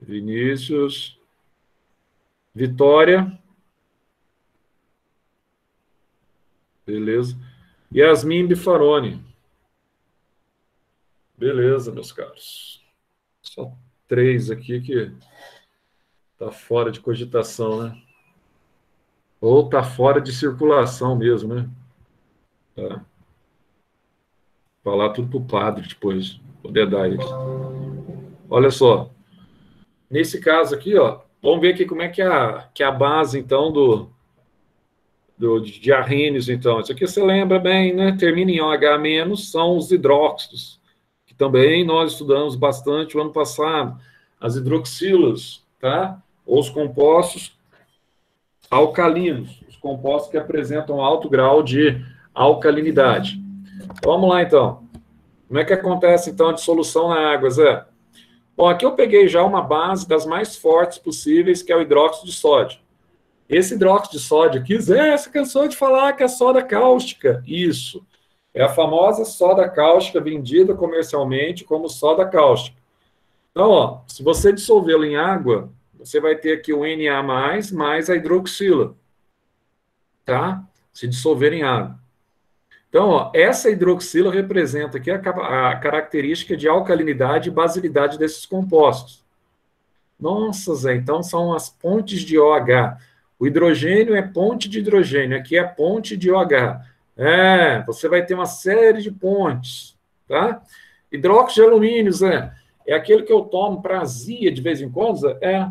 Vinícius. Vitória. Beleza. Yasmin Bifarone. Beleza, meus caros. Só 3 aqui que tá fora de cogitação, né? Ou tá fora de circulação mesmo, né? Tá. Falar tudo pro padre depois, poder dar ele. Olha só. Nesse caso aqui, ó, vamos ver aqui como é que é a base, então, de arrênios, então. Isso aqui você lembra bem, né? Termina em OH-, são os hidróxidos, que também nós estudamos bastante o ano passado. As hidroxilas, tá? Ou os compostos alcalinos, os compostos que apresentam alto grau de alcalinidade. Vamos lá, então. Como é que acontece, então, a dissolução na água, Zé? Bom, aqui eu peguei já uma base das mais fortes possíveis, que é o hidróxido de sódio. Esse hidróxido de sódio aqui, Zé, você cansou de falar que é soda cáustica. Isso. É a famosa soda cáustica vendida comercialmente como soda cáustica. Então, ó, se você dissolvê-lo em água, você vai ter aqui o Na+, mais a hidroxila. Tá? Se dissolver em água. Então, ó, essa hidroxila representa aqui a característica de alcalinidade e basilidade desses compostos. Nossa, Zé, então são as pontes de OH. O hidrogênio é ponte de hidrogênio, aqui é ponte de OH. Você vai ter uma série de pontes, tá? Hidróxido de alumínio, Zé, é aquele que eu tomo para azia de vez em quando, Zé?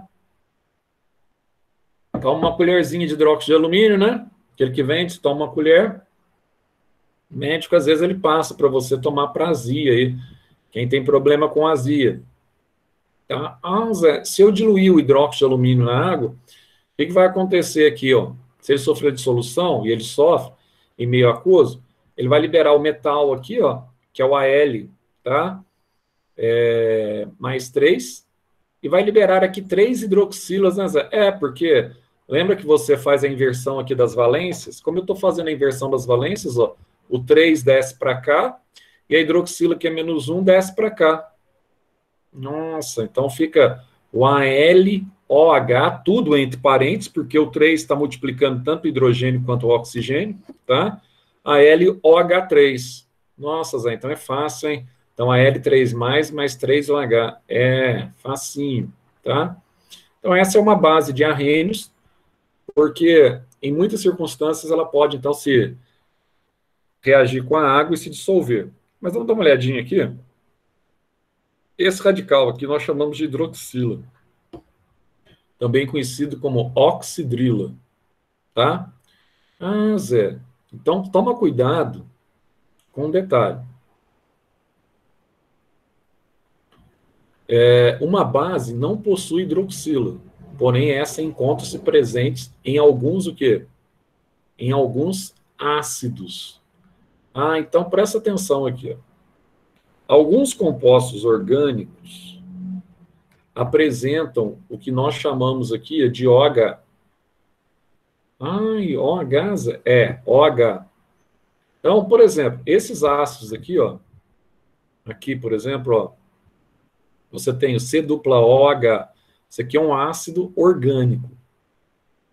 Toma uma colherzinha de hidróxido de alumínio, né? Aquele que vende, você toma uma colher. O médico, às vezes, ele passa para você tomar para azia aí. Quem tem problema com azia. Tá? Zé, se eu diluir o hidróxido de alumínio na água, o que vai acontecer aqui, ó? Se ele sofrer dissolução, e ele sofre em meio aquoso, ele vai liberar o metal aqui, ó, que é o Al, tá? Mais 3, e vai liberar aqui 3 hidroxilas, né, Zé? Porque lembra que você faz a inversão aqui das valências? Como eu estou fazendo a inversão das valências, ó, o 3 desce para cá, e a hidroxila, que é -1, desce para cá. Nossa, então fica o AlOH, tudo entre parênteses, porque o 3 está multiplicando tanto o hidrogênio quanto o oxigênio, tá? AlOH3. Nossa, Zé, então é fácil, hein? Então, Al3+, mais 3OH. É facinho, tá? Então, essa é uma base de arrênios. porque em muitas circunstâncias ela pode, então, se reagir com a água e se dissolver. Mas vamos dar uma olhadinha aqui. Esse radical aqui nós chamamos de hidroxila, também conhecido como oxidrila, tá? Ah, Zé, então toma cuidado com um detalhe. Uma base não possui hidroxila, porém essa encontra-se presente em alguns o quê? Em alguns ácidos. Ah, então presta atenção aqui. Ó. Alguns compostos orgânicos apresentam o que nós chamamos aqui de OH. Ai, OH, OH. Então, por exemplo, esses ácidos aqui, ó, aqui, por exemplo, ó, você tem o C-OH, isso aqui é um ácido orgânico.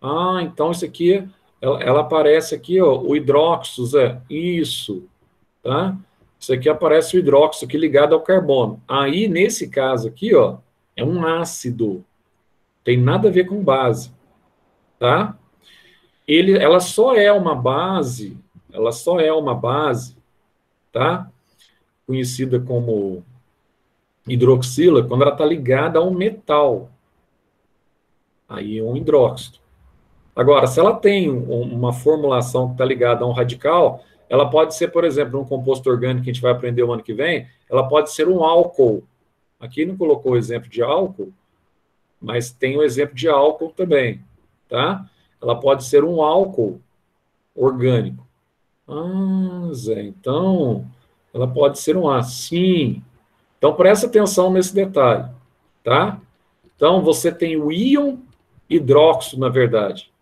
Ah, então isso aqui, ela aparece aqui, ó, o hidróxido, Zé, isso, tá? Isso aqui aparece o hidróxido aqui ligado ao carbono. Aí, nesse caso aqui, ó, é um ácido, tem nada a ver com base, tá? Ela só é uma base, tá? Conhecida como hidroxila, quando ela está ligada a um metal. Aí é um hidróxido. Agora, se ela tem uma formulação que está ligada a um radical, ela pode ser, por exemplo, um composto orgânico que a gente vai aprender o ano que vem, ela pode ser um álcool. Aqui não colocou o exemplo de álcool, mas tem o exemplo de álcool também, tá? Ela pode ser um álcool orgânico. Ah, Zé, então, ela pode ser um ácido. Sim. Então, presta atenção nesse detalhe, tá? Então, você tem o íon hidróxido, na verdade.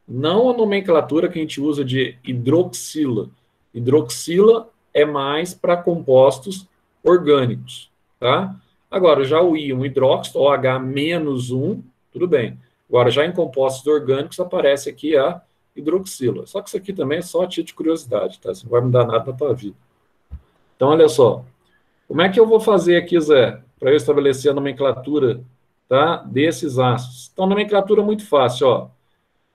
Não a nomenclatura que a gente usa de hidroxila. Hidroxila é mais para compostos orgânicos, tá? Agora, já o íon hidróxido, OH-1, tudo bem. Agora, já em compostos orgânicos, aparece aqui a hidroxila. Só que isso aqui também é só a título de curiosidade, tá? Isso não vai mudar nada na tua vida. Então, olha só. Como é que eu vou fazer aqui, Zé, para eu estabelecer a nomenclatura, tá, desses ácidos? Então, nomenclatura muito fácil, ó.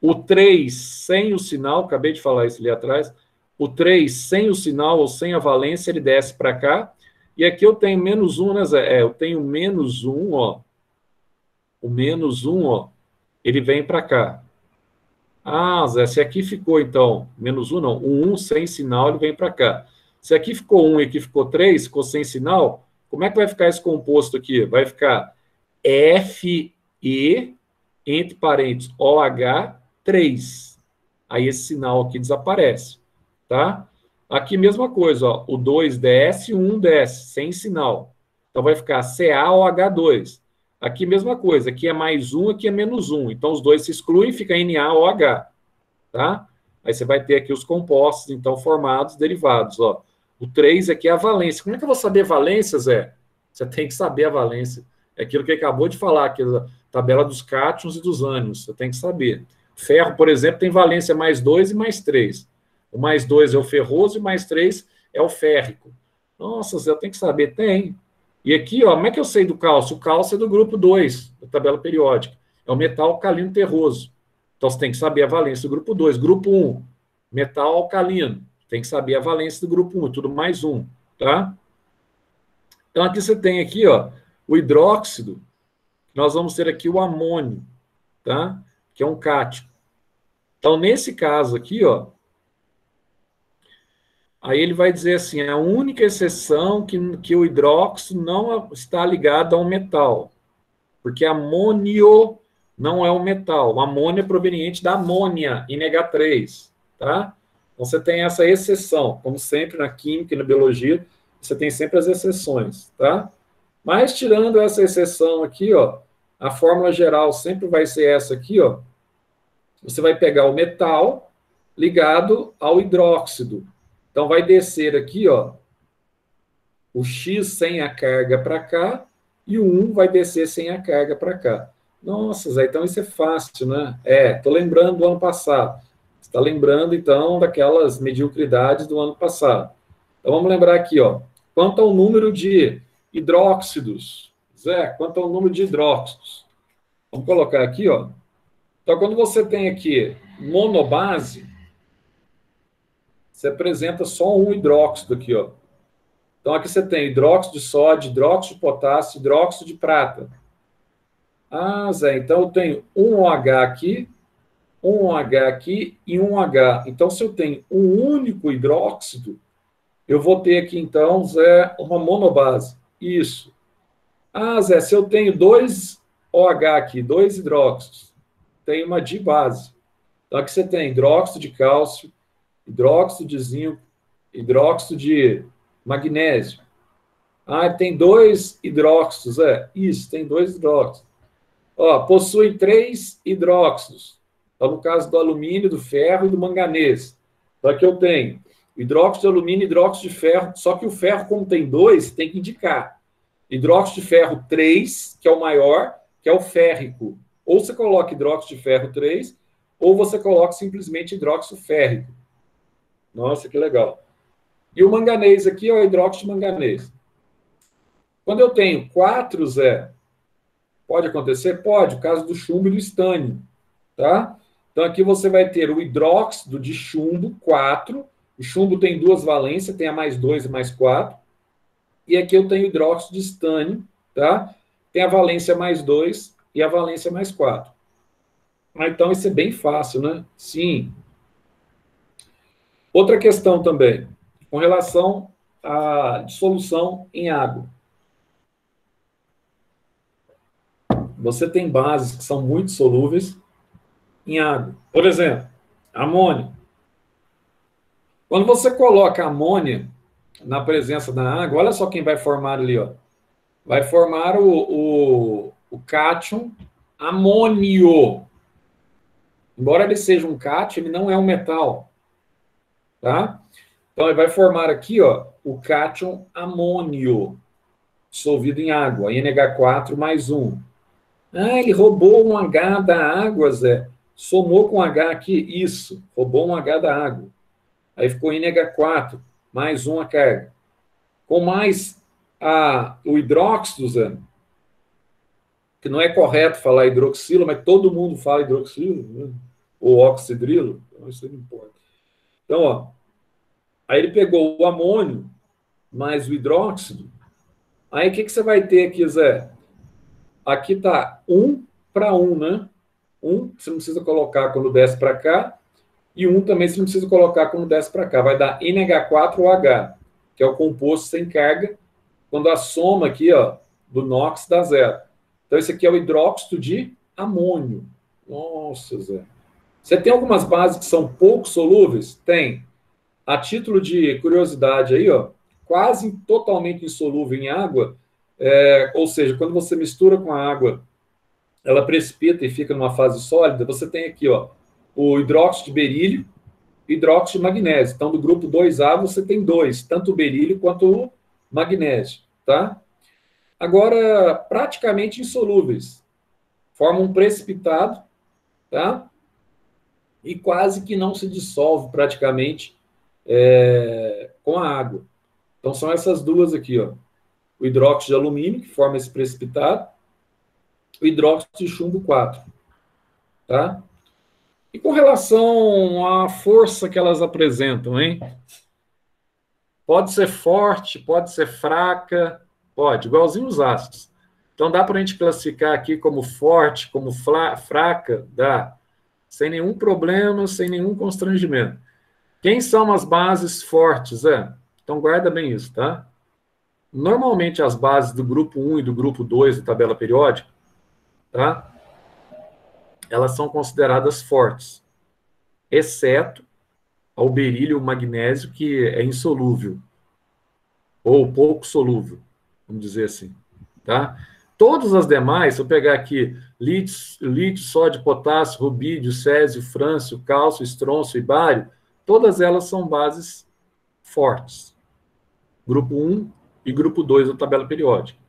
O 3 sem o sinal, acabei de falar isso ali atrás, o 3 sem o sinal ou sem a valência, ele desce para cá. E aqui eu tenho menos 1, né, Zé? Eu tenho menos 1, ó. O menos 1, ó, ele vem para cá. Ah, Zé, se aqui ficou, então, menos 1 não, o 1 sem sinal, ele vem para cá. Se aqui ficou 1 e aqui ficou 3, ficou sem sinal, como é que vai ficar esse composto aqui? Vai ficar Fe, entre parênteses, OH3. Aí esse sinal aqui desaparece, tá? Aqui mesma coisa, ó, o 2 desce, o 1 desce, sem sinal. Então vai ficar CaOH2. Aqui mesma coisa, aqui é mais 1, aqui é menos 1. Então os dois se excluem, fica NaOH, tá? Aí você vai ter aqui os compostos, então, formados, derivados, ó. O 3 aqui é a valência. Como é que eu vou saber a valência, Zé? Você tem que saber a valência. É aquilo que acabou de falar, aqui, a tabela dos cátions e dos ânions. Você tem que saber. Ferro, por exemplo, tem valência mais 2 e mais 3. O mais 2 é o ferroso e o mais 3 é o férrico. Nossa, Zé, eu tenho que saber. Tem. E aqui, ó, como é que eu sei do cálcio? O cálcio é do grupo 2, da tabela periódica. É o metal alcalino terroso. Então, você tem que saber a valência do grupo 2. Grupo 1, metal alcalino. Tem que saber a valência do grupo 1, tudo mais 1, tá? Então, aqui você tem aqui, ó, o hidróxido. Nós vamos ter aqui o amônio, tá? Que é um cátion. Então, nesse caso aqui, ó, aí ele vai dizer assim, a única exceção que o hidróxido não está ligado a um metal, porque amônio não é um metal. O amônio é proveniente da amônia, NH3, tá? Então, você tem essa exceção. Como sempre, na química e na biologia, você tem sempre as exceções, tá? Mas, tirando essa exceção aqui, ó, a fórmula geral sempre vai ser essa aqui, ó. Você vai pegar o metal ligado ao hidróxido. Então, vai descer aqui, ó, o X sem a carga para cá e o 1 vai descer sem a carga para cá. Nossa, Zé, então isso é fácil, né? Estou lembrando do ano passado. Você está lembrando, então, daquelas mediocridades do ano passado. Então, vamos lembrar aqui, ó. Quanto ao número de hidróxidos, Zé, quanto ao número de hidróxidos? Vamos colocar aqui, ó. Então, quando você tem aqui monobase, você apresenta só um hidróxido aqui, ó. Então, aqui você tem hidróxido de sódio, hidróxido de potássio, hidróxido de prata. Ah, Zé, então eu tenho um OH aqui, um OH aqui e um H. Então, se eu tenho um único hidróxido, eu vou ter aqui, então, Zé, uma monobase. Isso. Ah, Zé, se eu tenho dois OH aqui, dois hidróxidos, tem uma dibase. Então, aqui você tem hidróxido de cálcio, hidróxido de zinco, hidróxido de magnésio. Ah, tem dois hidróxidos, isso, tem dois hidróxidos. Ó, possui três hidróxidos. Então, no caso do alumínio, do ferro e do manganês. Então, aqui eu tenho hidróxido de alumínio e hidróxido de ferro, só que o ferro, como tem dois, tem que indicar. Hidróxido de ferro 3, que é o maior, que é o férrico. Ou você coloca hidróxido de ferro 3, ou você coloca simplesmente hidróxido férrico. Nossa, que legal. E o manganês aqui é o hidróxido de manganês. Quando eu tenho 4, Zé, pode acontecer? Pode, o caso do chumbo e do estânio, tá? Então, aqui você vai ter o hidróxido de chumbo, 4. O chumbo tem duas valências, tem a mais 2 e mais 4. E aqui eu tenho hidróxido de estânio, tá? Tem a valência mais 2 e a valência mais 4. Ah, então, isso é bem fácil, né? Sim. Outra questão também, com relação à dissolução em água. Você tem bases que são muito solúveis em água. Por exemplo, amônia. Quando você coloca amônia na presença da água, olha só quem vai formar ali, ó. Vai formar o cátion amônio. Embora ele seja um cátion, ele não é um metal, tá? Então, ele vai formar aqui, ó, o cátion amônio, dissolvido em água, NH4 mais 1. Ah, ele roubou um H da água, Zé. Somou com H aqui, isso, roubou um H da água. Aí ficou NH4, mais 1 a carga. Com mais o hidróxido, Zé, que não é correto falar hidroxilo, mas todo mundo fala hidroxilo, né? Ou oxidrilo, então isso não importa. Então, ó, aí ele pegou o amônio mais o hidróxido. Aí o que você vai ter aqui, Zé? Aqui está 1 para 1, né? 1 você não precisa colocar quando desce para cá, e 1 também você não precisa colocar quando desce para cá. Vai dar NH4OH, que é o composto sem carga, quando a soma aqui, ó, do NOx dá zero. Então, esse aqui é o hidróxido de amônio. Nossa, Zé. Você tem algumas bases que são pouco solúveis? Tem. A título de curiosidade aí, ó, quase totalmente insolúvel em água, ou seja, quando você mistura com a água, ela precipita e fica numa fase sólida, você tem aqui, ó, o hidróxido de berílio e hidróxido de magnésio. Então, do grupo 2A, você tem dois, tanto o berílio quanto o magnésio, tá? Agora, praticamente insolúveis. Formam um precipitado, tá? E quase que não se dissolve praticamente com a água. Então, são essas duas aqui, ó. O hidróxido de alumínio, que forma esse precipitado, o hidróxido de chumbo 4, tá? E com relação à força que elas apresentam, hein? Pode ser forte, pode ser fraca, pode, igualzinho os ácidos. Então, dá para a gente classificar aqui como forte, como fraca, dá, sem nenhum problema, sem nenhum constrangimento. Quem são as bases fortes, Então, guarda bem isso, tá? Normalmente, as bases do grupo 1 e do grupo 2 da tabela periódica, tá? Elas são consideradas fortes, exceto o berílio e o magnésio, que é insolúvel, ou pouco solúvel, vamos dizer assim, tá? Todas as demais, se eu pegar aqui lítio, sódio, potássio, rubídio, césio, frâncio, cálcio, estrôncio e bário, todas elas são bases fortes. Grupo 1 e grupo 2 da tabela periódica.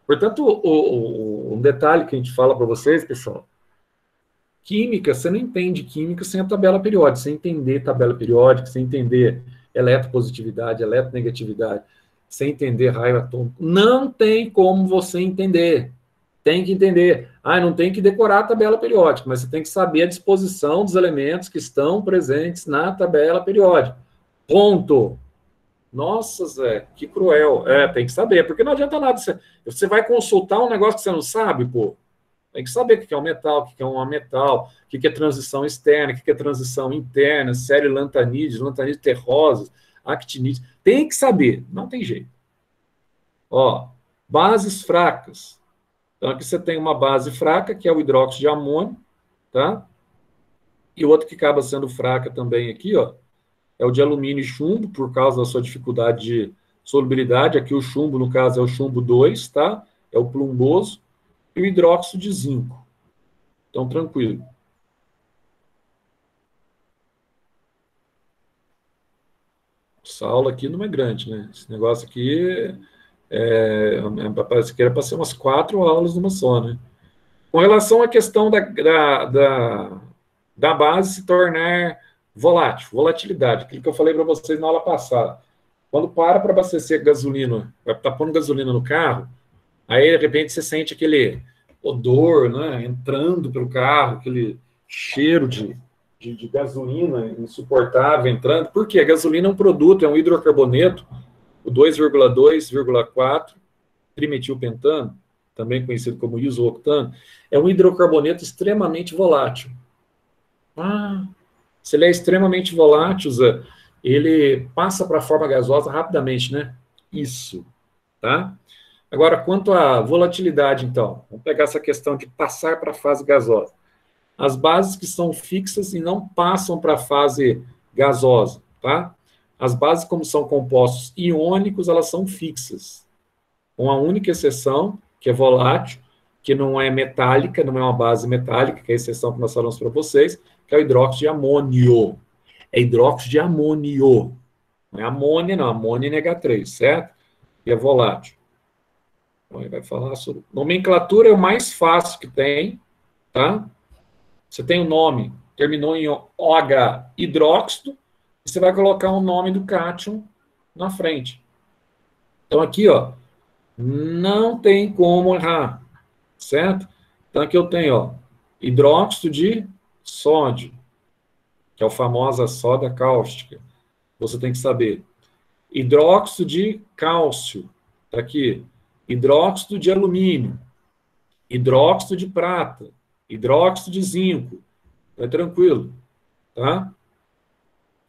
Portanto, um detalhe que a gente fala para vocês, pessoal, química, você não entende química sem a tabela periódica, sem entender tabela periódica, sem entender eletropositividade, eletronegatividade, sem entender raio atômico. Não tem como você entender. Tem que entender. Ah, não tem que decorar a tabela periódica, mas você tem que saber a disposição dos elementos que estão presentes na tabela periódica. Ponto. Nossa, Zé, que cruel. É, tem que saber, porque não adianta nada. Você vai consultar um negócio que você não sabe, pô. Tem que saber o que é um metal, o que é um ametal, o que é transição externa, o que é transição interna, série lantanídeos, lantanídeos terrosos, actinídeos. Tem que saber, não tem jeito. Ó, bases fracas. Então, aqui você tem uma base fraca, que é o hidróxido de amônio, tá? E o outro que acaba sendo fraca também aqui, ó, é o de alumínio e chumbo, por causa da sua dificuldade de solubilidade. Aqui o chumbo, no caso, é o chumbo 2, tá? É o plumboso. E o hidróxido de zinco. Então, tranquilo. Essa aula aqui não é grande, né? Esse negócio aqui parece que era para ser umas 4 aulas numa só, né? Com relação à questão da base se tornar volátil, volatilidade, aquilo que eu falei para vocês na aula passada. Quando para abastecer gasolina, vai estar pondo gasolina no carro, aí de repente você sente aquele odor, né, entrando pelo carro, aquele cheiro de gasolina insuportável entrando. Por quê? A gasolina é um produto, é um hidrocarboneto, o 2,2,4 trimetilpentano, também conhecido como isooctano, é um hidrocarboneto extremamente volátil. Ah, se ele é extremamente volátil, Zé, ele passa para a forma gasosa rapidamente, né? Isso, tá? Agora, quanto à volatilidade, então, vamos pegar essa questão de passar para a fase gasosa. As bases que são fixas e não passam para a fase gasosa, tá? As bases, como são compostos iônicos, elas são fixas, com a única exceção, que é volátil, que não é metálica, não é uma base metálica, que é a exceção que nós falamos para vocês, que é o hidróxido de amônio. É hidróxido de amônio. Não é amônia, não. Amônia é NH3, certo? E é volátil. Então, ele vai falar sobre... Nomenclatura é o mais fácil que tem, tá? Você tem o nome, terminou em OH, hidróxido, e você vai colocar o nome do cátion na frente. Então, aqui, ó, não tem como errar, certo? Então, aqui eu tenho, ó, hidróxido de sódio, que é a famosa soda cáustica. Você tem que saber. Hidróxido de cálcio, tá aqui. Hidróxido de alumínio, hidróxido de prata, hidróxido de zinco. Tá tranquilo, tá?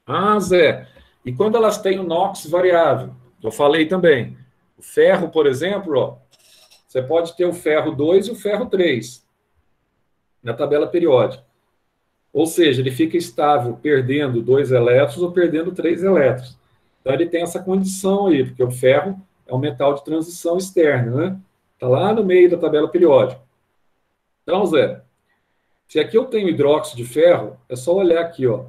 Ah, Zé, e quando elas têm o NOx variável? Eu falei também. O ferro, por exemplo, ó, você pode ter o ferro 2 e o ferro 3 na tabela periódica. Ou seja, ele fica estável perdendo 2 elétrons ou perdendo 3 elétrons. Então, ele tem essa condição aí, porque o ferro é um metal de transição externa, né? Está lá no meio da tabela periódica. Então, Zé, se aqui eu tenho hidróxido de ferro, é só olhar aqui, ó.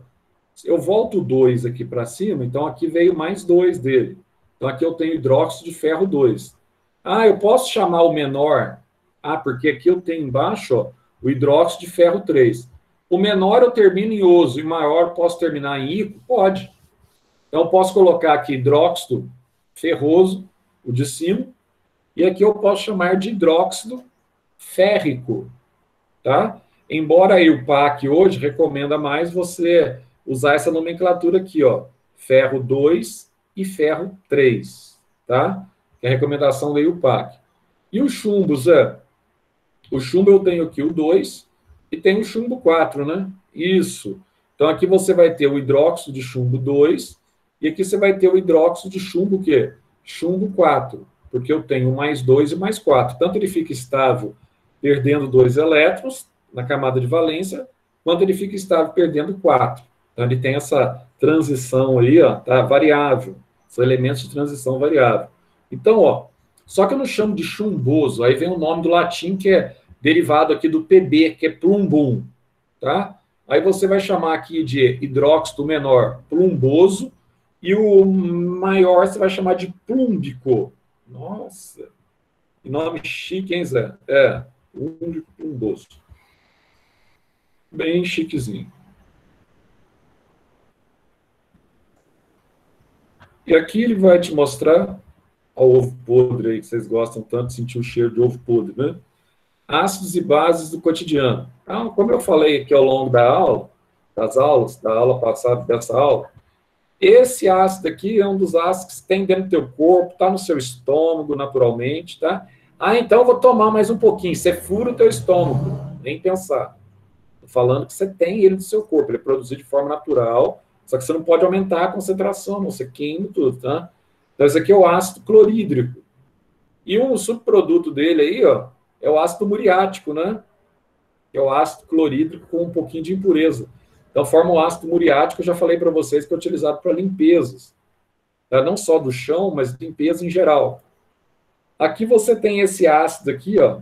Eu volto 2 aqui para cima, então aqui veio mais 2 dele. Então, aqui eu tenho hidróxido de ferro 2. Ah, eu posso chamar o menor? Ah, porque aqui eu tenho embaixo, ó, o hidróxido de ferro 3. O menor eu termino em oso, e o maior posso terminar em ico? Pode. Então, eu posso colocar aqui hidróxido ferroso, o de cima, e aqui eu posso chamar de hidróxido férrico, tá? Embora aí o PAC hoje recomenda mais você usar essa nomenclatura aqui, ó, ferro 2 e ferro 3, tá? Que é a recomendação da IUPAC. E o chumbo, Zé? O chumbo eu tenho aqui o 2 e tem o chumbo 4, né? Isso. Então aqui você vai ter o hidróxido de chumbo 2 e aqui você vai ter o hidróxido de chumbo o quê? Chumbo 4, porque eu tenho mais 2 e mais 4. Tanto ele fica estável perdendo 2 elétrons na camada de valência, quanto ele fica estável perdendo 4. Então ele tem essa transição aí, ó, tá variável. São elementos de transição variável. Então, ó, só que eu não chamo de chumboso, aí vem o nome do latim que é derivado aqui do PB, que é plumbum, tá? Aí você vai chamar aqui de hidróxido menor plumboso e o maior você vai chamar de plúmbico. Nossa, que nome chique, hein, Zé? É, plúmbico plumboso. Bem chiquezinho. E aqui ele vai te mostrar o ovo podre aí, que vocês gostam tanto de sentir o cheiro de ovo podre, né? ácidos e bases do cotidiano. Então, como eu falei aqui ao longo da aula, das aulas, da aula passada, dessa aula, esse ácido aqui é um dos ácidos que tem dentro do teu corpo, está no seu estômago, naturalmente, tá? Ah, então eu vou tomar mais um pouquinho. Você fura o teu estômago, nem pensar. Estou falando que você tem ele no seu corpo, ele é produzido de forma natural, só que você não pode aumentar a concentração, não, você queima tudo, tá? Então, esse aqui é o ácido clorídrico. E um subproduto dele aí, ó, é o ácido muriático, né? Que é o ácido clorídrico com um pouquinho de impureza. Então, forma o ácido muriático, eu já falei para vocês que é utilizado para limpezas, tá? Não só do chão, mas limpeza em geral. Aqui você tem esse ácido aqui, ó,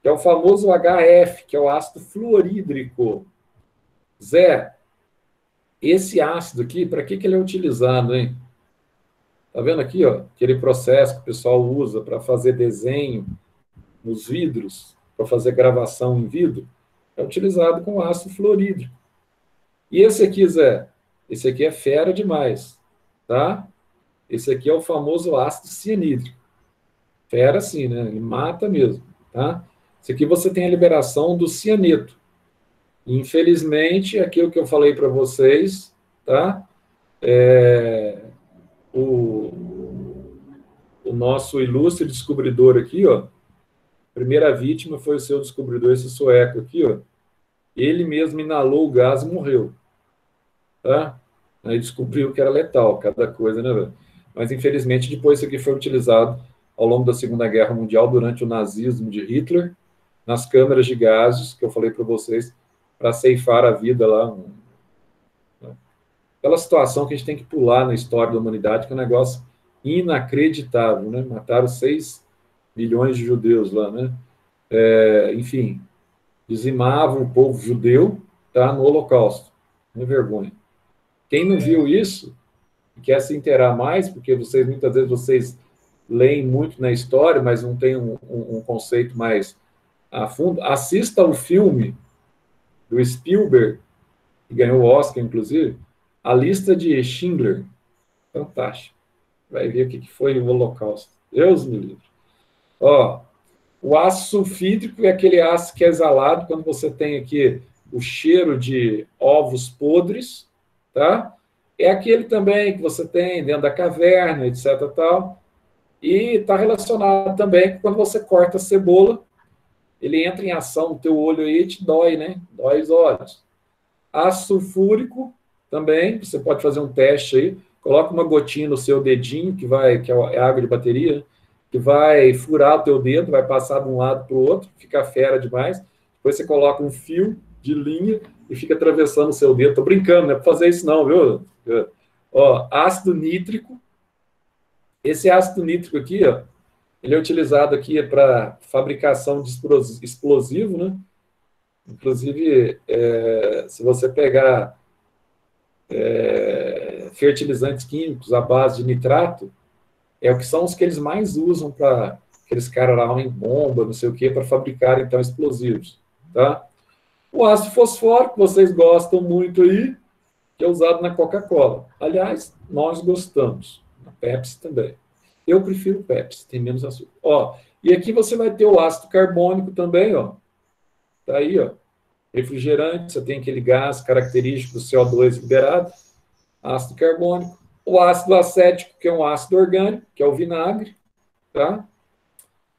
que é o famoso HF, que é o ácido fluorídrico. Zé, esse ácido aqui, para que ele é utilizado, hein? Tá vendo aqui, ó, aquele processo que o pessoal usa para fazer desenho nos vidros, para fazer gravação em vidro, é utilizado com ácido fluorídrico. E esse aqui, Zé, esse aqui é fera demais, tá? Esse aqui é o famoso ácido cianídrico. Fera sim, né? Ele mata mesmo, tá? Esse aqui você tem a liberação do cianeto. Infelizmente, aquilo que eu falei para vocês, tá? O nosso ilustre descobridor aqui, ó, primeira vítima foi o seu descobridor, esse sueco aqui, ó. Ele mesmo inalou o gás e morreu, tá? Aí descobriu que era letal, cada coisa, né, velho? Mas, infelizmente, depois isso aqui foi utilizado ao longo da Segunda Guerra Mundial, durante o nazismo de Hitler, nas câmeras de gases, que eu falei para vocês, para ceifar a vida lá. Aquela situação que a gente tem que pular na história da humanidade, que é um negócio inacreditável, né? Mataram 6 milhões de judeus lá, né? Enfim, dizimavam o povo judeu, tá, no Holocausto. Uma vergonha. Quem não viu isso e quer se inteirar mais, porque vocês muitas vezes vocês leem muito na história, mas não tem um conceito mais a fundo, assista o filme do Spielberg, que ganhou o Oscar, inclusive, A Lista de Schindler. Fantástico. Vai ver o que foi o Holocausto. Deus me livre. Ó, o ácido sulfídrico é aquele ácido que é exalado quando você tem aqui o cheiro de ovos podres, tá? É aquele também que você tem dentro da caverna, etc. Tal. E está relacionado também com quando você corta a cebola, ele entra em ação no teu olho aí e te dói, né? Dói os olhos. Ácido sulfúrico também, você pode fazer um teste aí, coloca uma gotinha no seu dedinho, que é água de bateria, que vai furar o teu dedo, vai passar de um lado para o outro, fica fera demais. Depois você coloca um fio de linha e fica atravessando o seu dedo. Tô brincando, não é para fazer isso não, viu? Ó, ácido nítrico. Esse ácido nítrico aqui, ó, ele é utilizado aqui para fabricação de explosivo, né? Inclusive, se você pegar fertilizantes químicos à base de nitrato, é o que são os que eles mais usam para aqueles caras lá em bomba, não sei o que, para fabricar, então, explosivos, tá? O ácido fosfórico, vocês gostam muito aí, que é usado na Coca-Cola. Aliás, nós gostamos. Na Pepsi também. Eu prefiro Pepsi, tem menos açúcar. Ó, e aqui você vai ter o ácido carbônico também, ó. Tá aí, ó. Refrigerante, você tem aquele gás característico do CO2 liberado, ácido carbônico. O ácido acético, que é um ácido orgânico, que é o vinagre, tá?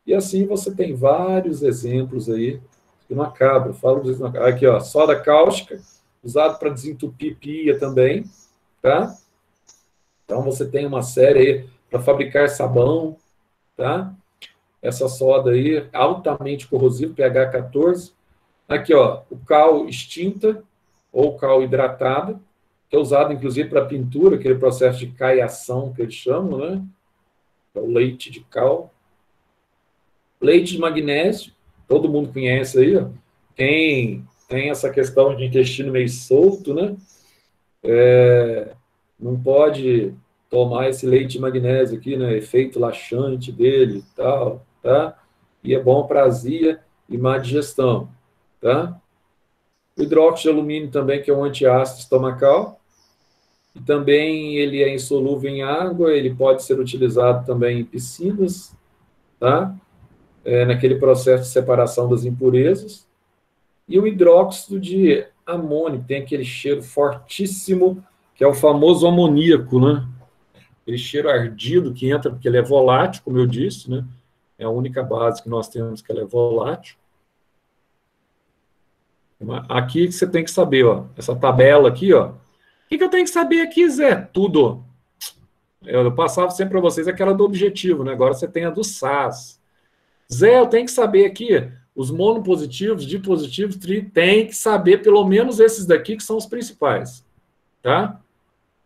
E assim você tem vários exemplos aí, que não acaba. Eu falo disso, não acaba. Aqui, ó, soda cáustica, usado para desentupir pia também, tá? Então você tem uma série aí para fabricar sabão, tá? Essa soda aí, altamente corrosiva, pH 14. Aqui, ó, o cal extinta, ou cal hidratada, que é usado, inclusive, para pintura, aquele processo de caiação que eles chamam, né? É o leite de cal. Leite de magnésio, todo mundo conhece aí, ó. Tem essa questão de intestino meio solto, né? Não pode tomar esse leite de magnésio aqui, né? Efeito laxante dele e tal, tá? E é bom para azia e má digestão, tá? O hidróxido de alumínio também, que é um antiácido estomacal, e também ele é insolúvel em água, ele pode ser utilizado também em piscinas, tá? naquele processo de separação das impurezas. E o hidróxido de amônio, tem aquele cheiro fortíssimo, que é o famoso amoníaco, né? Aquele cheiro ardido que entra, porque ele é volátil, como eu disse, né? É a única base que nós temos que ela é volátil. Aqui que você tem que saber, ó, essa tabela aqui, ó. O que eu tenho que saber aqui, Zé? Tudo. Eu passava sempre para vocês aquela do objetivo, né? Agora você tem a do SAS. Zé, eu tenho que saber aqui, os monopositivos, dipositivos, tem que saber pelo menos esses daqui que são os principais, tá?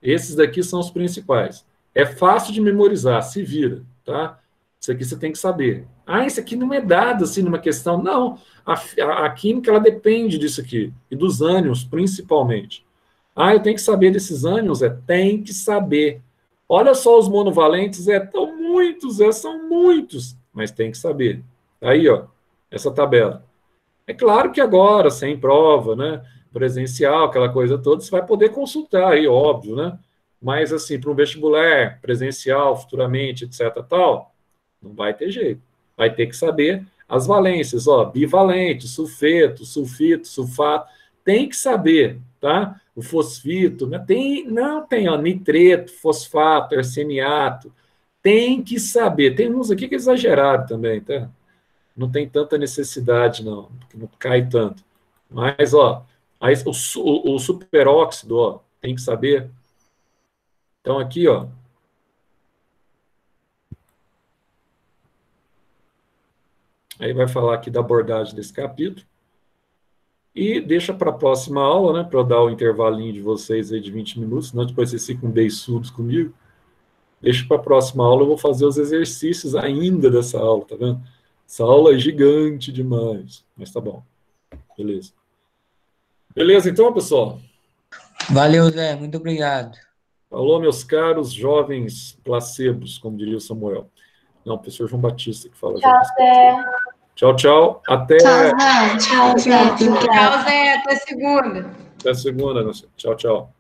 Esses daqui são os principais. É fácil de memorizar, se vira, tá? Isso aqui você tem que saber. Ah, isso aqui não é dado assim numa questão. Não, a química ela depende disso aqui, e dos ânions, principalmente. Ah, eu tenho que saber desses ânions? Tem que saber. Olha só os monovalentes, são muitos, mas tem que saber. Aí, ó, essa tabela. É claro que agora, sem prova, né, presencial, aquela coisa toda, você vai poder consultar aí, óbvio, né? Mas, assim, para um vestibular presencial, futuramente, etc., tal, não vai ter jeito. Vai ter que saber as valências, ó, bivalente, sulfeto, sulfito, sulfato, tem que saber, tá? O fosfito, né? Não tem, ó, nitreto, fosfato, arseniato, tem que saber. Tem uns aqui que exageraram também, tá? Não tem tanta necessidade, não, porque não cai tanto. Mas, ó, aí, o superóxido, ó, tem que saber. Então, aqui, ó, aí vai falar aqui da abordagem desse capítulo. E deixa para a próxima aula, né, para eu dar o intervalinho de vocês aí de 20 minutos, senão depois vocês ficam beiçudos comigo. Deixa para a próxima aula, eu vou fazer os exercícios ainda dessa aula, tá vendo? Essa aula é gigante demais, mas tá bom. Beleza. Beleza, então, pessoal? Valeu, Zé. Muito obrigado. Falou, meus caros jovens placebos, como diria o Samuel. Não, o professor João Batista que fala. Tchau, Zé. Tchau, tchau. Até... Tchau, Zé. Tchau, Zé. Tchau, Zé. Até segunda. Até segunda. Tchau, tchau.